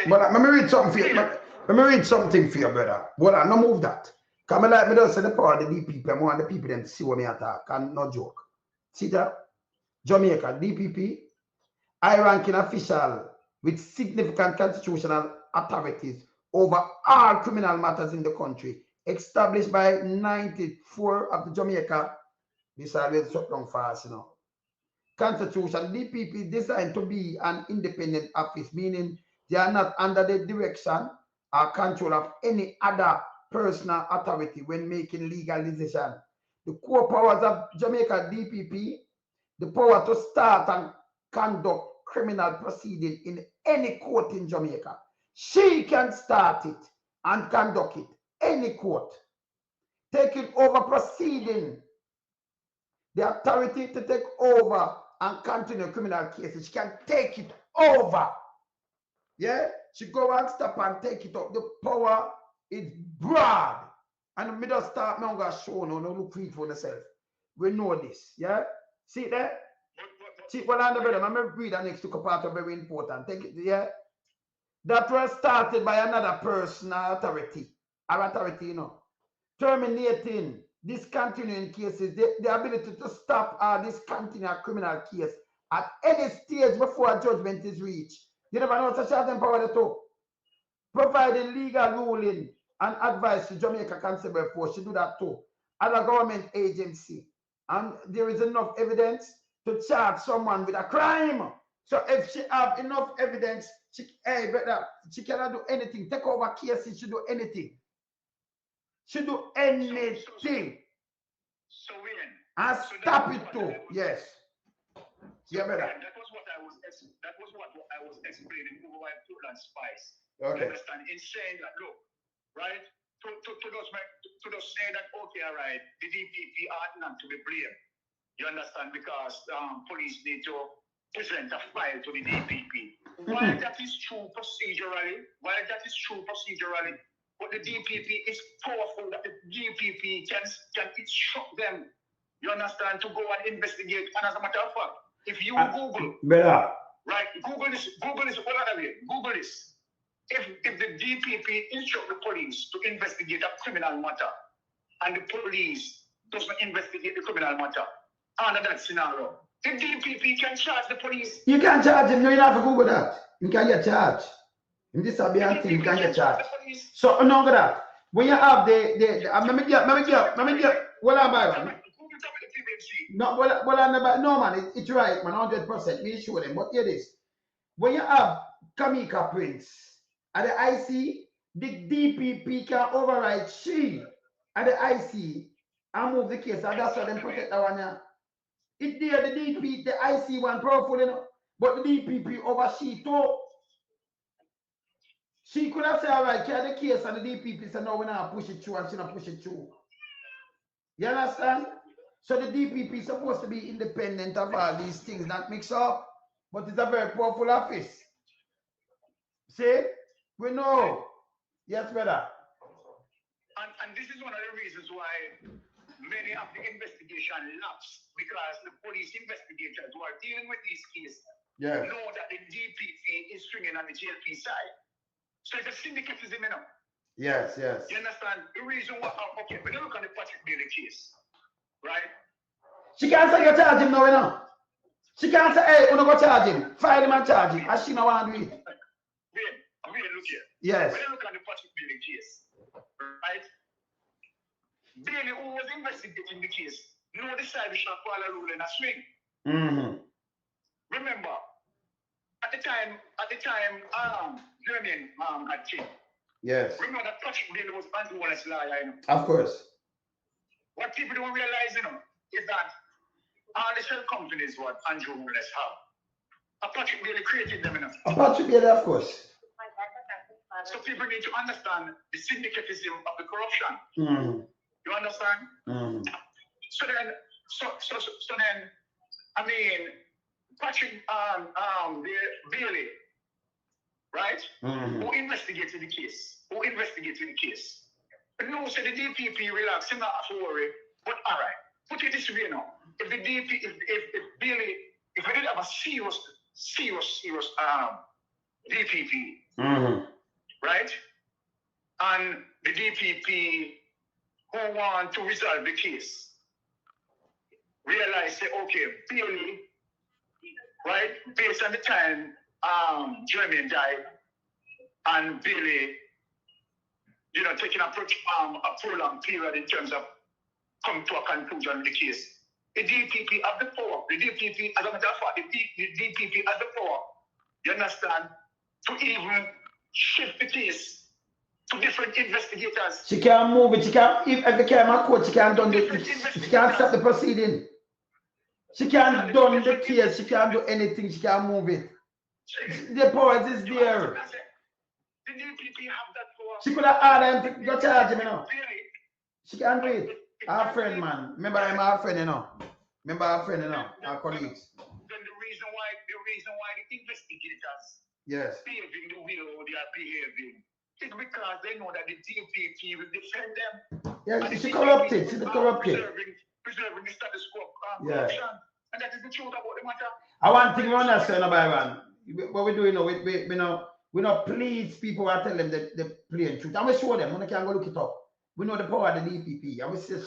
Let me read something for you. Let me read something for you, brother. Well, I no move that. Come like me just say the power of the DPP. I want the people them to see what me attack. And no joke. See that? Jamaica, DPP, high-ranking official with significant constitutional authorities over all criminal matters in the country, established by 94 of the Jamaica. This always so long fast, you know. Constitution, DPP designed to be an independent office, meaning they are not under the direction or control of any other personal authority when making legal decisions. The core powers of Jamaica DPP, the power to start and conduct criminal proceeding in any court in Jamaica. She can start it and conduct it, any court. Taking over proceeding, the authority to take over and continue criminal cases. She can take it over. Yeah? She go and stop and take it up. The power is broad. And me just start, me gonna show no look for it for yourself. We know this. Yeah? See there? See what I'm brother, I'm gonna read the next two part of very important. Take it, yeah? That was started by another person or authority. Our authority, you know. Terminating, discontinuing cases, the ability to stop or discontinue a criminal case at any stage before a judgment is reached. You never know such a power to talk. Providing legal ruling and advice to Jamaica Constable Force, she do that too. As a government agency. And there is enough evidence to charge someone with a crime. So if she have enough evidence, she cannot do anything. Take over cases, she do anything. She do anything. So when and so stop it too. Yes. Yeah, brother. That was what I was explaining over why Portland Spice. Okay. You understand? In saying that, look, right? To those say that, okay, all right, the DPP are not to be blamed. You understand? Because police need to present a file to the DPP. While that is true procedurally, but the DPP is powerful that the DPP can instruct them, you understand, to go and investigate. And as a matter of fact, if you Google, right, Google this, Google this. If the DPP instruct the police to investigate a criminal matter, and the police doesn't investigate the criminal matter, under that scenario, the DPP can charge the police. You can't charge him. No, you don't have to Google that. You can't get charged. In this thing, you can't get charged. So, no, that. When you have let me get, well, I'm Byron. No, no, man, it's right, man, 100%. Me show them. But hear this. When you have JAMAICA prints at the IC, the DPP can override she at the IC and move the case. And that's why they protect that one. Yeah. It's there, the DP, the IC one powerful, you know, but the DPP over she too. She could have said, all right, carry the case, and the DPP said, no, we're not push it through, and she not push it through. You understand? So the DPP is supposed to be independent of all these things, not mix up, but it's a very powerful office. See? We know. Yes, brother. And this is one of the reasons why many of the investigation lapse, because the police investigators who are dealing with these cases know that the DPP is swinging on the JLP side. So it's a syndicatism, you know. Yes. You understand? The reason why, okay, when you look at the Patrick Bailey case, right? She can't say you charge him now, you know. She can't say, hey, you don't go charge him. Fire him and charge him. As she don't want to do it. Wait, look here. Yes. When you look at the Patrick Bailey case, right? Bailey, who was investigating the case, decided to follow the rule in a swing. Remember, at the time, German had changed. Yes. Remember that Patrick Bailey was an honest liar, you know. Of course. What people don't realize, you know, is that all the shell companies what Andrew Holness have, Patrick Bailey created them, you know. Patrick Bailey, of course. So people need to understand the syndicatism of the corruption. You understand? So then, I mean, Patrick Bailey, right? Who investigated the case? No, so the DPP relax, him not have to worry. But all right, put it this way now. If the DP, if Bailey, if we did have a serious DPP, right? And the DPP who want to resolve the case realize, say, okay, Bailey, right, based on the time Jeremy died, and Bailey, you know, taking a prolonged period in terms of coming to a conclusion in the case. The DPP have the power. The DPP, as a matter of fact, the DPP has the power, you understand, to even shift the case to different investigators. She can't move it. She can't, if the camera court, she can't she can't stop the proceeding. She can't done the case. She can't do anything. She can't move it. The power is there. The DPP have that power. She could have ordered him to go charge him, you know. She can't do it. Our friend, man. Remember, I'm our friend, you know. Our colleagues. Then the reason why the investigators behaving the way they are behaving is because they know that the DPP will defend them. Yeah, she's corrupted. She's corrupted. Preserving the status quo corruption. And that is the truth about the matter. I want to understand, Byron. What we do, you know, we not please people and tell them the plain truth. And we show them, when they can go look it up. We know the power of the DPP. And we say,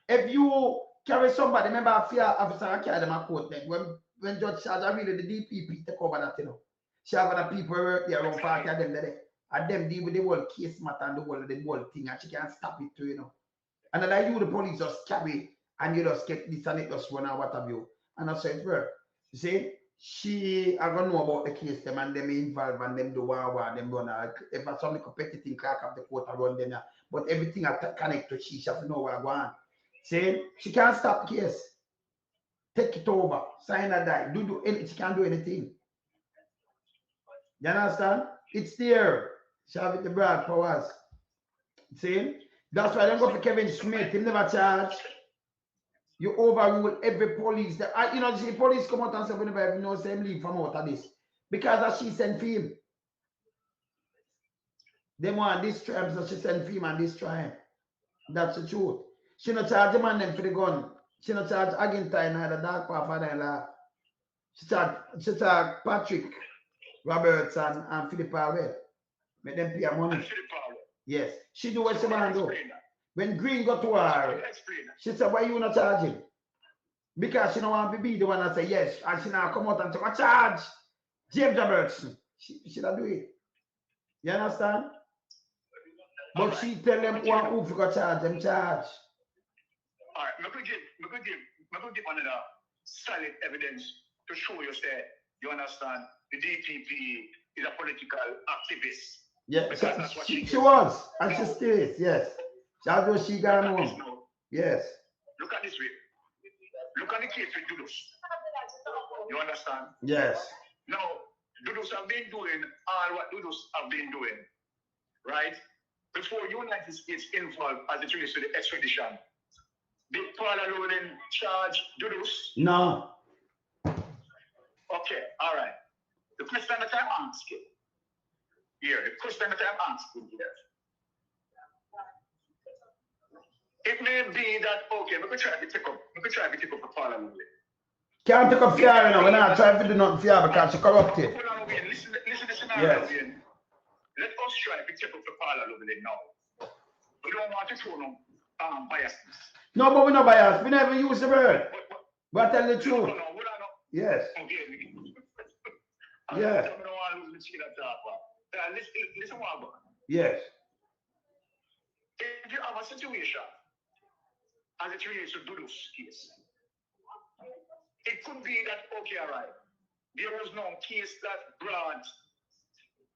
if you carry somebody, remember a fear officer, I carry them a court then. When Judge Charge, really the DPP take over that, you know. She have other people work there, around 40 of them there. And them deal with the whole case matter and the whole thing, and she can't stop it too, you know. And then you, the police, just carry, and you just get this and it just run out what have you. And I said, well, you see, she, I don't know about the case, them and them involved and them do war, them run. If I saw me competitive clerk of the court, I run them. But everything I connect to she have to know what I want. See, she can't stop the case. Take it over, sign or die. Do anything. She can't do anything. You understand? It's there. She have it the broad powers. See? That's why I don't go for Kevin Smith. He never charged. You overrule every police. You know, the police come out and say, whenever you know, same leave from out of this. Because as she sent for him. They want this tribe, so she sent for him and this tribe. That's the truth. She not charge the man them for the gun. She not charge Argentine or the dark father-in-law. She charge Patrick Roberts and Philip Powell. Make them pay her money. Yes. She do what she want to do. When Green got to her, she said, why you not charging? Because she don't want to be the one that say yes. And she now come out and say, I charge James Robertson. She don't do it. You understand? But she tell them one who forgot charge, them charge. All right, I'm going to give another solid evidence to show you, say, you understand, the DPP is a political activist. Yeah, that's what she was, and she still is, yes. That's what she got on. Yes. Look at this way. Look at the case with Dudus. You understand? Yes. Now, Dudus have been doing all what Dudus have been doing, right? Before United States involved as it relates to the extradition, did Paul Allen charge Dudus? No. Okay, all right. The question that I'm asking here, it may be that, okay, we could try to take up for Paul Allen. Can't take up fear, you know, we're not trying to do nothing fear because she corrupted. Listen to the scenario, yes. Let us try to take up for Paul Allen now. We don't want to show no biasness. No, but we're not biased. We never use the word. But tell the truth. No, yes. Okay. Yeah. Listen what I'm going. Yes. If you have a situation as it relates to Dudus case, it could be that, okay, all right, there was no case that brought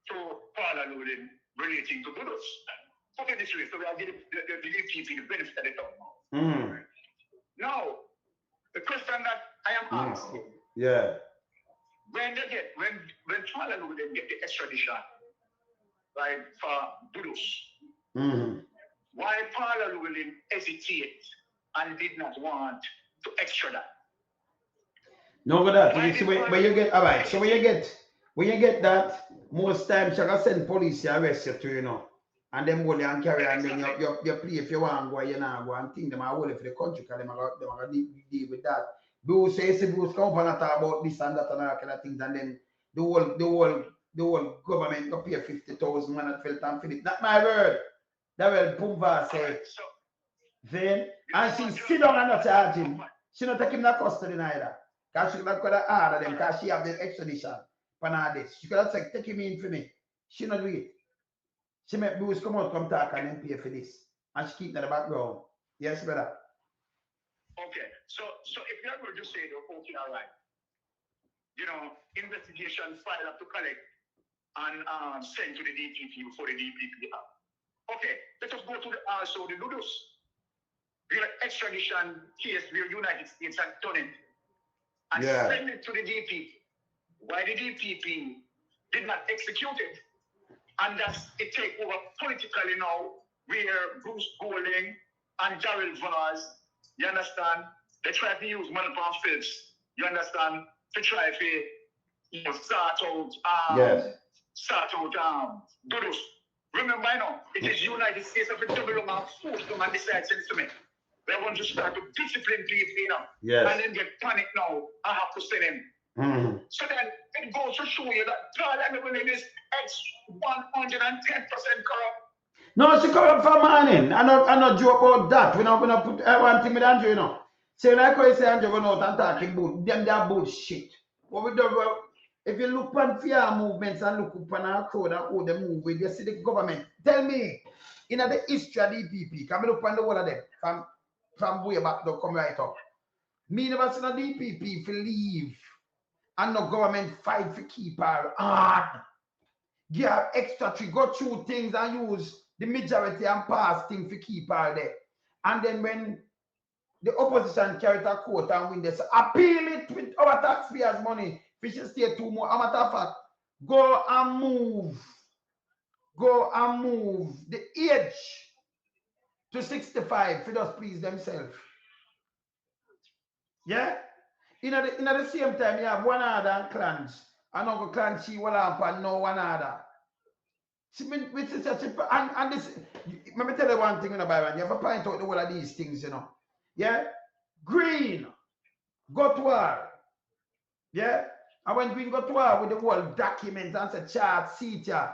to Paul Allen relating to Dudus. Put it this way, so we are giving the DPP the benefit of the doubt. Now, the question that I am asking, yeah, when Paul Allen get the extradition, right, for Dudus, why Paul Allen hesitate and did not want to extradite? No, but that you see when you get all right. So when you get that, most times you can send police to arrest you too, you know. And them hold you and carry, and then you play if you want to go, you know, go and think them are holding for the country because them are going to deal with that. Bruce says Bruce come and talk about this and that and all kind of things, and then the whole government go pay 50,000 man at Felton Philip. Not my word. That will Pumva say. Then and she sit down and not charge him. She not take him to custody neither. Because she not gonna order them because she have the extradition. This. She could have said, take him in for me. She not do it. She make Bruce come out, come talk and then pay for this. And she keep in the background. Yes, brother. Okay. So if you're going to say, okay, all right. You know, investigation file up to collect and send to the DPP before the DPP have. Okay, let us go to the Dudus. The extradition case where United States had done it and send it to the DPP. Why the DPP did not execute it? And that's it take over politically now, where Bruce Golding and Darrell Vaz, you understand, they try to use Manapon Phillips, you understand, to try to start out Dudus. Remember, you know, it is United States of the double and force them and decide sense to me. They want to start to discipline people, you know. Yes. And then get panic now. I have to send him. So then it goes to show you that God Emily is 110% corrupt. No, she corrupt for morning. I'm not joke about that. We're not gonna put one thing with Andrew, you know. So like I say, Andrew going out and talking about them that bullshit. What we do, if you look on fear movements and look upon our crowd and how they move with, you see the government. Tell me, in the history of the DPP, can we look on the whole of them from way back to come right up. Me never seen a DPP for leave and no government fight for keep her hard. Give her extra to go through things and use the majority and pass things for keep her there. And then when the opposition carry to court and win this, appeal it with our taxpayers' money. We should stay 2 more. As a matter of fact, go and move the age to 65 for just please themselves. Yeah? In the same time, you have one other clans. Another clan she will have and no one other. She mean with such a and this let me tell you one thing, you know, Byron. You have to point out the whole of these things, you know. Yeah? Green go to war. Yeah? And when Green go to war with the whole documents and say chart, seat, yeah.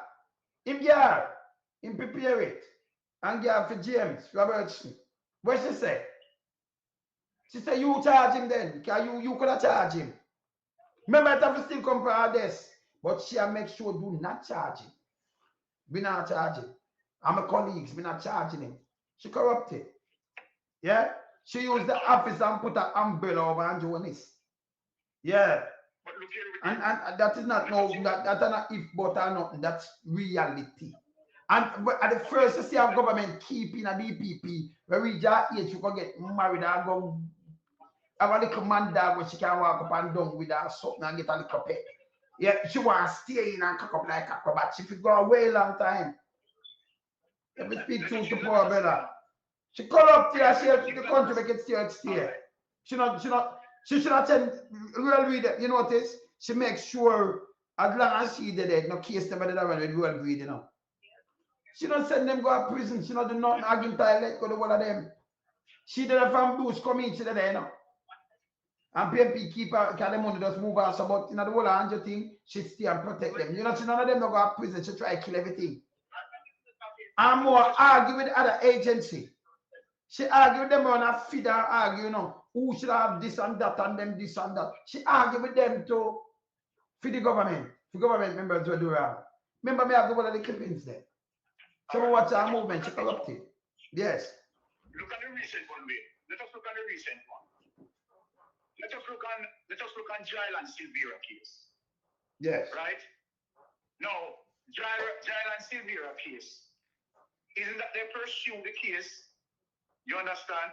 Him prepare it. And give for James Robertson. What she say? She said, you charge him then. Because you could have charged him. Remember, it have to still come for her desk. But she make sure do not charge him. We not charging. And my colleagues, we not charging him. She corrupted. Yeah? She used the office and put an umbrella over and Jonas. Yeah. And that is not no, that's not if but or nothing. That's reality. And at the first you see our government keeping a DPP, where we just age, you can get married and go have a little man dog where she can walk up and down with her something and get a little pet. Yeah, she want to stay in and cock up like a acrobat. She could go away a long time. Let me speak truth to poor brother. She corrupt here, she helps the country make it stay. She should not send real reader, you notice? She makes sure as long as she did it, no case never did run with real breed, you know. She don't send them go to prison, she not do nothing against let go to one of them. She did it from Bruce come in, she did it, you know. And PMP keep her, because the money just move on. So, but in the whole 100 thing, she stay and protect them. You know, none of them don't go to prison, she try to kill everything. And more argue with other agency. She argue with them on a feed and argue, you know, who should have this and that and them this and that. She argue with them to feed the government. The government members will do wrong. Remember me have the one of the clippings there. So watch our movement, she corrupted. Yes. Look at the recent one, babe. Let us look at the recent one. Let us look on Jail and Silvera case. Yes. Right? Now, Jail and Silvera case. Isn't that they pursue the case? You understand?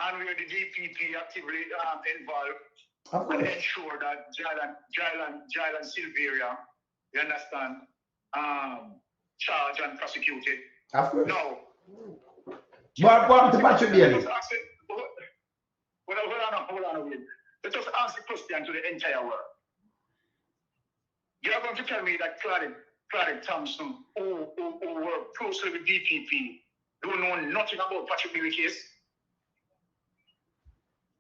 And where the DPP actively involved and ensure that Jail and Silvera, you understand, charged and prosecuted. Of course. No. What to Patrick Daly? Hold on a minute. Let's just ask the question to the entire world. You're going to tell me that Claudette Thompson, who worked closely with DPP, don't know nothing about Patrick Daly case?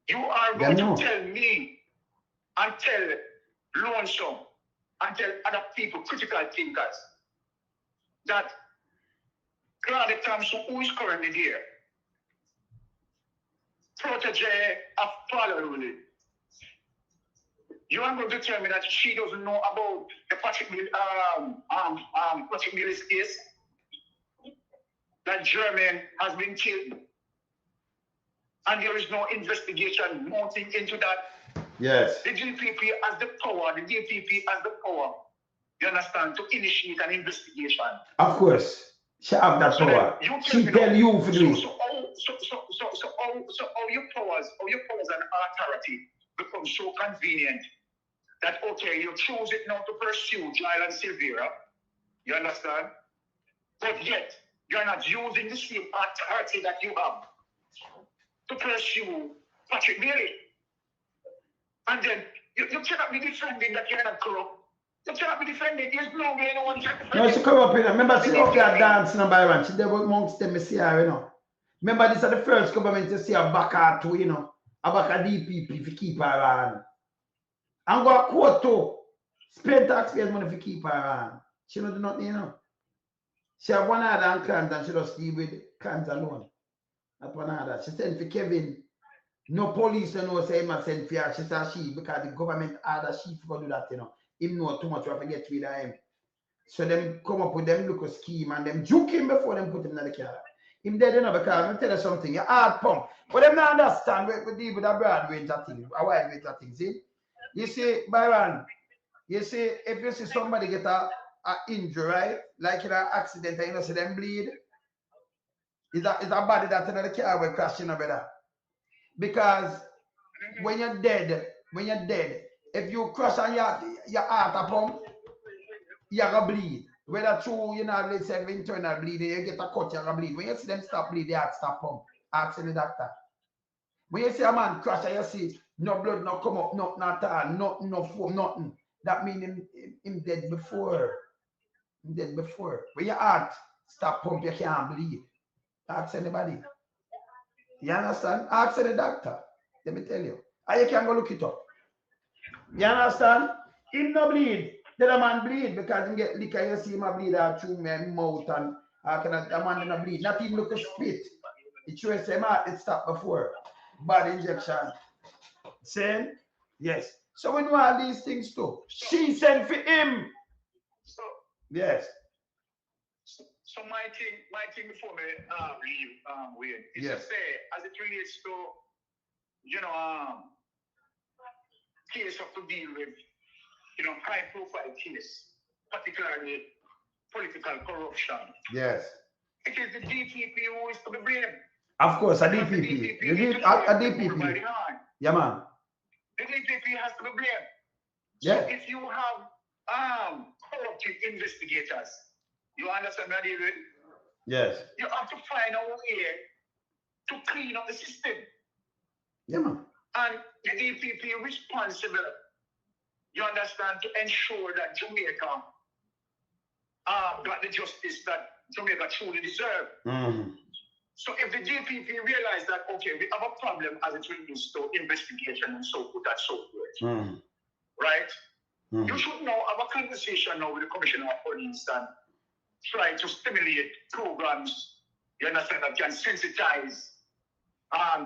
You are going to tell me and tell Lonsome and tell other people, critical thinkers, that Claudette Thompson, who is currently there, protege of Bolo, you are going to tell me that she doesn't know about the Patrick Daly's case? That German has been killed and there is no investigation mounting into that. Yes. The DPP has the power, you understand, to initiate an investigation. Of course. She have that power. She tell you for doing. So all your powers and authority become so convenient that, okay, you choose it now to pursue Jail and Silvera, you understand? But yet, you're not using the same authority that you have to pursue Patrick Daly. And then, you cannot be defending that you're not corrupt. You cannot be defending. There's no way no one can defend. No, she come up, you know. Remember, she up there dancing, Byron. She there amongst them, you see her, you know. Remember, this is the first government to see her back out to, you know, a back at DPP if you keep her on. And go a court too. Spend taxpayers' money if you keep her on. She don't do nothing, you know. She have one other and clans and she just deal with clans alone. That's one other. She sent for Kevin. No police don't know say him a send for her. She said she because the government order she for do that, you know. Him know too much, we have to get rid of him. So them come up with them look a scheme and them juke him before them put him in the car. Him dead, you know, because I'm tell you something, you hard pump. But them not understand we deal with a broad range of things, a wide range of things. See? You see, Byron, you see, if you see somebody get a injury, right? Like in an accident and you know see them bleed, it's a body that's in the car will crash, you know, brother. Because when you're dead, if you crash on your heart a pump, you're going to bleed. Whether through, you know, let's say internal bleeding, you get a cut, you're going to bleed. When you see them stop bleeding, they have to stop pump. Ask the doctor. When you see a man crash and you see no blood, no come up, nothing at all, nothing, no foam, nothing, that means him dead before. Him dead before. When your heart stop pump, you can't bleed. Ask anybody. You understand? Ask the doctor. Let me tell you. And you can go look it up. You understand? Him no bleed. The man bleed because he get liquor. You see him bleed out through my mouth and the man no bleed. Not even look a spit. It shows him heart it stopped before. Bad injection. Same? Yes. So we know all these things too. She sent for him. So yes. So my thing before me leave Wayne is yes. to say as it relates to case of to deal with high profile case, particularly political corruption. Yes. It is the DPP who is to be blamed. Of course, a DPP. You need a DPP. Yeah, man. The DPP has to be blamed. Yeah. So if you have corrupted investigators, you understand what I mean? Yes. You have to find a way to clean up the system. Yeah, man. And the DPP responsible, you understand, to ensure that Jamaica got the justice that Jamaica truly deserves. Mm-hmm. So if the DPP realize that, okay, we have a problem as it relates to investigation and so forth and so forth, mm-hmm. right? Mm-hmm. You should now have a conversation now with the Commissioner of Police and try to stimulate programs, you understand, that can sensitize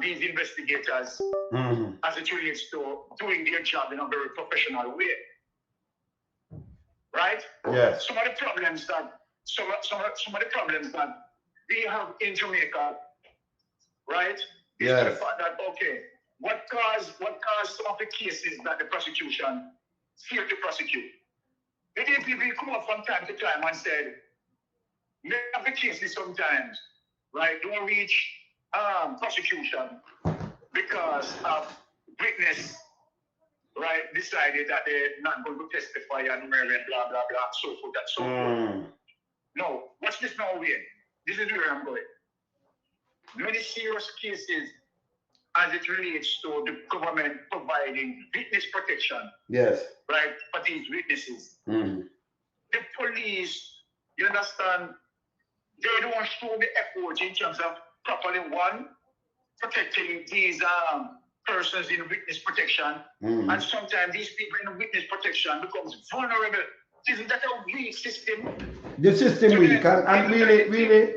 these investigators mm-hmm. as it relates to doing their job in a very professional way. Right? Yes. Some of the problems that we have in Jamaica, right? Is yes. the fact that okay, what caused some of the cases that the prosecution failed to prosecute? The DPP come up from time to time and said, many of the cases sometimes, right, don't reach prosecution because of witness, right, decided that they're not going to testify and blah, blah, blah, so forth and so forth. No, watch this now, Wayne. This is where I'm going. Many serious cases as it relates to the government providing witness protection. Yes. Right, for these witnesses. Mm-hmm. The police, you understand, they don't show the effort in terms of properly, one, protecting these persons in witness protection. Mm-hmm. And sometimes these people in witness protection becomes vulnerable. Isn't that a weak system? The system weak, and really,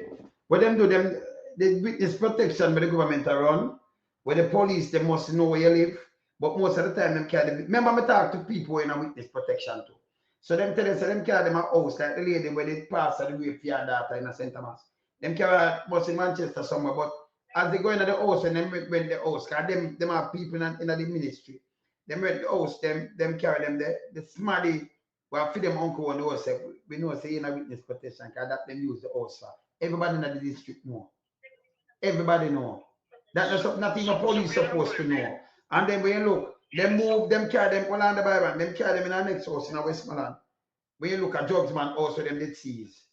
what them do, the witness protection by the government around, where the police, they must know where you live, but most of the time, them carry, remember I talk to people in a witness protection too. So them tell us, them carry them a house, like the lady where they pass the rape for your daughter in a St. Thomas. Them carry bus in Manchester somewhere, but as they go into the house and them rent the house, because them are people in the ministry. Them rent the house, them carry them the smarty. Well, for them uncle on the house, we know say in a witness protection, because that them use the house for. Everybody in the district know. Everybody know. That's nothing the police supposed to know. And then when you look, they move, them carry them all on the Byron, them carry them in the next house in Westmoreland. When you look at Jugsman, also them did seize.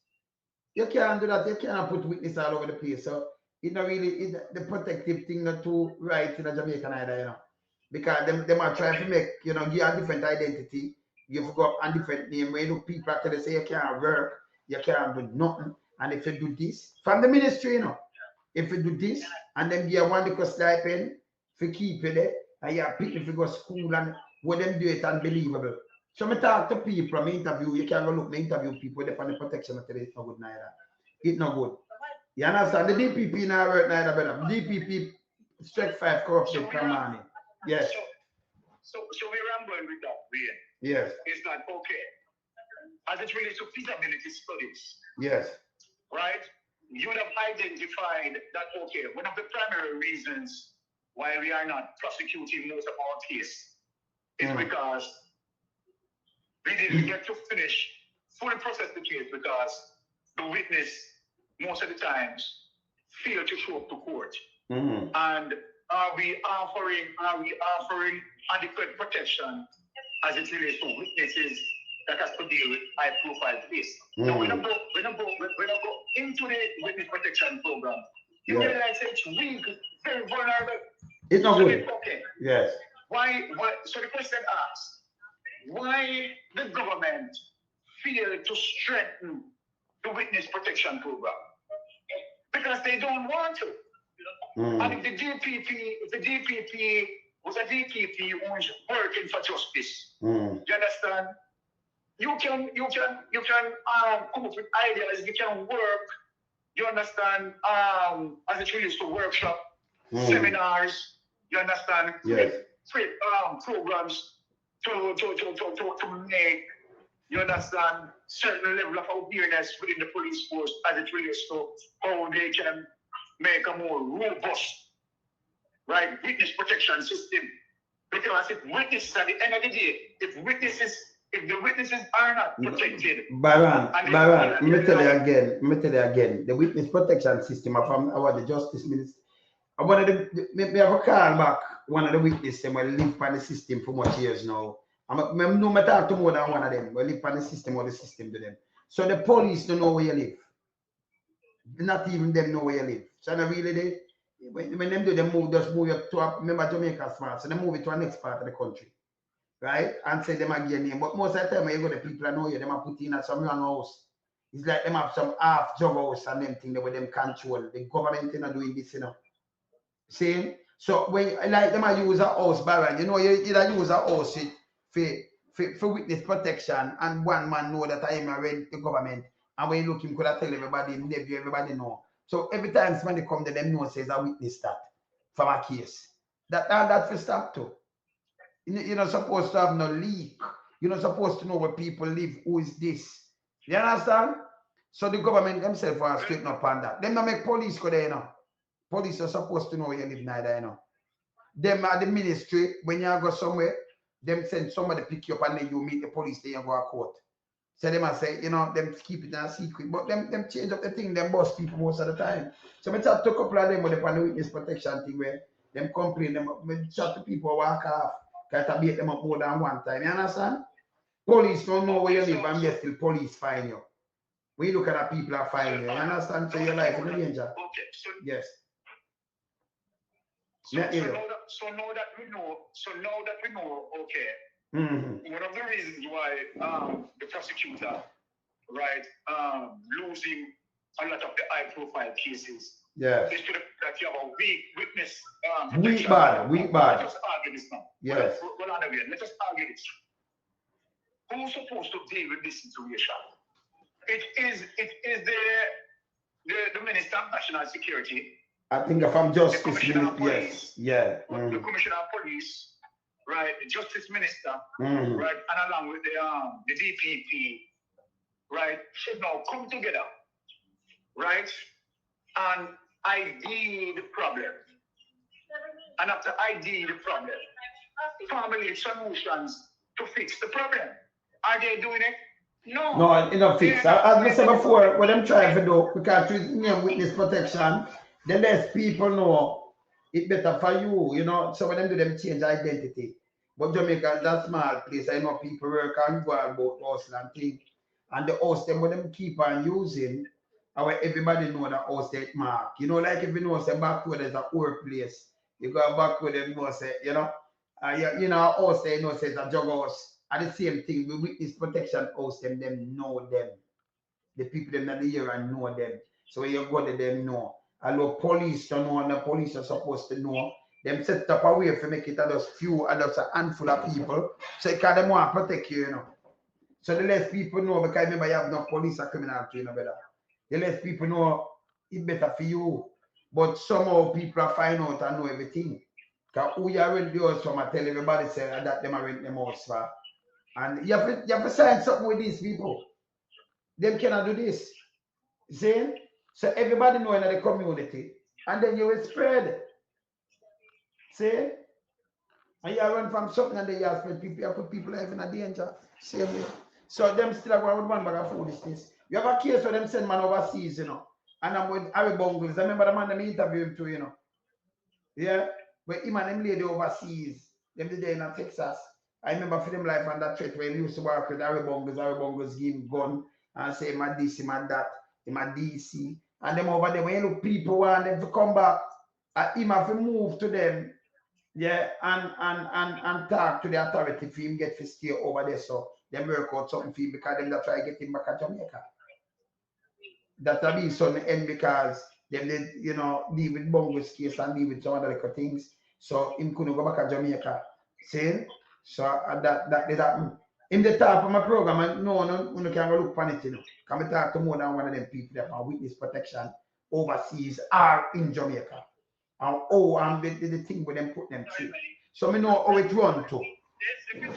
You can't do that, you can't put witness all over the place. So it's not really the protective thing not too right in the Jamaican either, you know. Because them are trying to make, you know, give a different identity. You've got a different name. When you look people actually say you can't work, you can't do nothing. And if you do this, from the ministry, you know, if you do this, and then you want to go stipend, if you keep it there, and you have people if you go to school, and what them do it unbelievable. So I talk to people, I interview, you can't go look, I interview people, they find the protection of it's not good neither. It's not good. You understand? The DPP now work neither, brother. DPP strike 5 corrupted per money. Yes. So we're rambling with that, Wayne. Yes. It's like, okay, as it relates to feasibility studies. Yes. Right? You would have identified that, okay, one of the primary reasons why we are not prosecuting most of our case is because we didn't get to fully process the case because the witness, most of the times, failed to show up to court. Mm-hmm. And are we offering adequate protection as it relates to witnesses that has to deal with high-profile cases? Mm-hmm. Now, when I go into the witness protection program, you realize it's weak, very vulnerable. It's not So good. okay. Yes. Why? So the question asks, why the government failed to strengthen the witness protection program? Because they don't want to. And if the DPP was a DPP who's working for justice, you understand? You can come up with ideas. You can work. You understand? As it relates to workshop, seminars. You understand? Yes. Programs to make, you understand, certain level of awareness within the police force as it relates to how they can make a more robust, right, witness protection system. Because if witnesses at the end of the day, if the witnesses are not protected. Byron, let me tell you again, the witness protection system from the justice minister. I wanted to maybe have a call back one of the witnesses who live on the system for much years now. I no talk to more than one of them. We live on the system or the system to them. So the police don't know where you live. Not even them know where you live. So not really they when them do, they just move you to remember Jamaica smart. So they move it to the next part of the country. Right? And say them again name. But most of the time when you go the people know you, them are put in at some young house. It's like them have some half job house and them thing that with them control. The government is not doing this, you know. See? So when like them I use a house, Byron, you know, you use a house for witness protection, and one man know that I am already the government, and when you look him could have tell everybody, nephew, everybody know. So every time somebody come to them know says I witness that from a case. That for stop too. You're not supposed to have no leak. You're not supposed to know where people live. Who is this? You understand? So the government themselves are straighten up on that. Them not make police go there, you know. Police are supposed to know where you live neither, you know. Them at the ministry, when you go somewhere, them send somebody pick you up and then you meet the police there and go to court. So them I say, you know, them keep it a secret. But them change up the thing, them boss people most of the time. So I chat to a couple of them with the witness protection thing where them complain, them chat to people walk off, because I beat them up more than one time. You understand? Police don't know where you live and yet still police find you. When you look at the people are finding you, you understand? So your life in danger. Okay, so yes. So now that we know, okay. One of the reasons why the prosecutor, right, losing a lot of the high-profile cases, yes, is to the that you have a weak witness. Weak bad. Let's just argue this now. Yes. Well, let's just argue this. Who's supposed to deal with this situation? It is the Minister of National Security. I think from Justice Minister, yes. Yeah. The Commissioner of Police, right? The Justice Minister, right? And along with the DPP, right? Should now come together, right? And ID the problem. And after ID the problem, formulate solutions to fix the problem. Are they doing it? No. No, it's not fixed. As I said before, what I'm trying to do, because with witness protection, the less people know, it's better for you, you know. So when them do them change identity. But Jamaica is a small place. I know people work and go about house and things. And the house them when them keep on using, where everybody know the house that mark. You know, like if you know say backward there's a workplace. You go backward them know say, you know, you know, house they know say it's a jug house. And the same thing, the witness protection house them know them. The people them that here and know them. So when you go to them know. Although police don't know and the police are supposed to know, them set up a way to make it a just few and just a handful of people. So you can them want to protect you, you know. So the less people know, because remember you have no police or criminal to you know better. The less people know, it's better for you. But somehow people are find out and know everything. Because who you rent the house from, I tell everybody say that them are rent them house for. And you have to sign something with these people. Them cannot do this. See? So everybody know in the community. And then you will spread. See? And you run from something and then you spread people, you put people life in a danger. Same way. So them still are with one bag of foolishness. You have a case where them send man overseas, you know. And I'm with Harry Bungles. I remember the man that me interview him too, you know. Yeah? But him and them lady overseas. Them the day in Texas. I remember for them life on that trip where he used to work with Harry Bungles give him gun and say him a this, him a that, him a DC. And them over there, when you look people want them to come back, him have to move to them Yeah, and talk to the authority for him get to stay over there, so them work out something for him because them that try to get him back to Jamaica. That'll be some end because them did, you know, deal with Bongo's case and deal with some other little things. So him couldn't go back to Jamaica. See? So that did happen. In the top of my program, and no can go look on it, you know. Can we talk to more than one of them people that are witness protection overseas or in Jamaica. And the thing with them put them through. So me know how it run to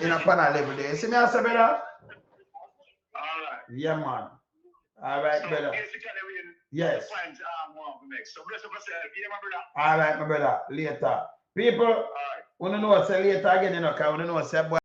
in a panel level there. See me answer, brother? All right. Yeah, man. All right, So brother. basically, Yes. point next. So bless up yourself, yeah, my brother. All right, my brother. Later. People, All right. want to know say later again, you know, because want to know say boy.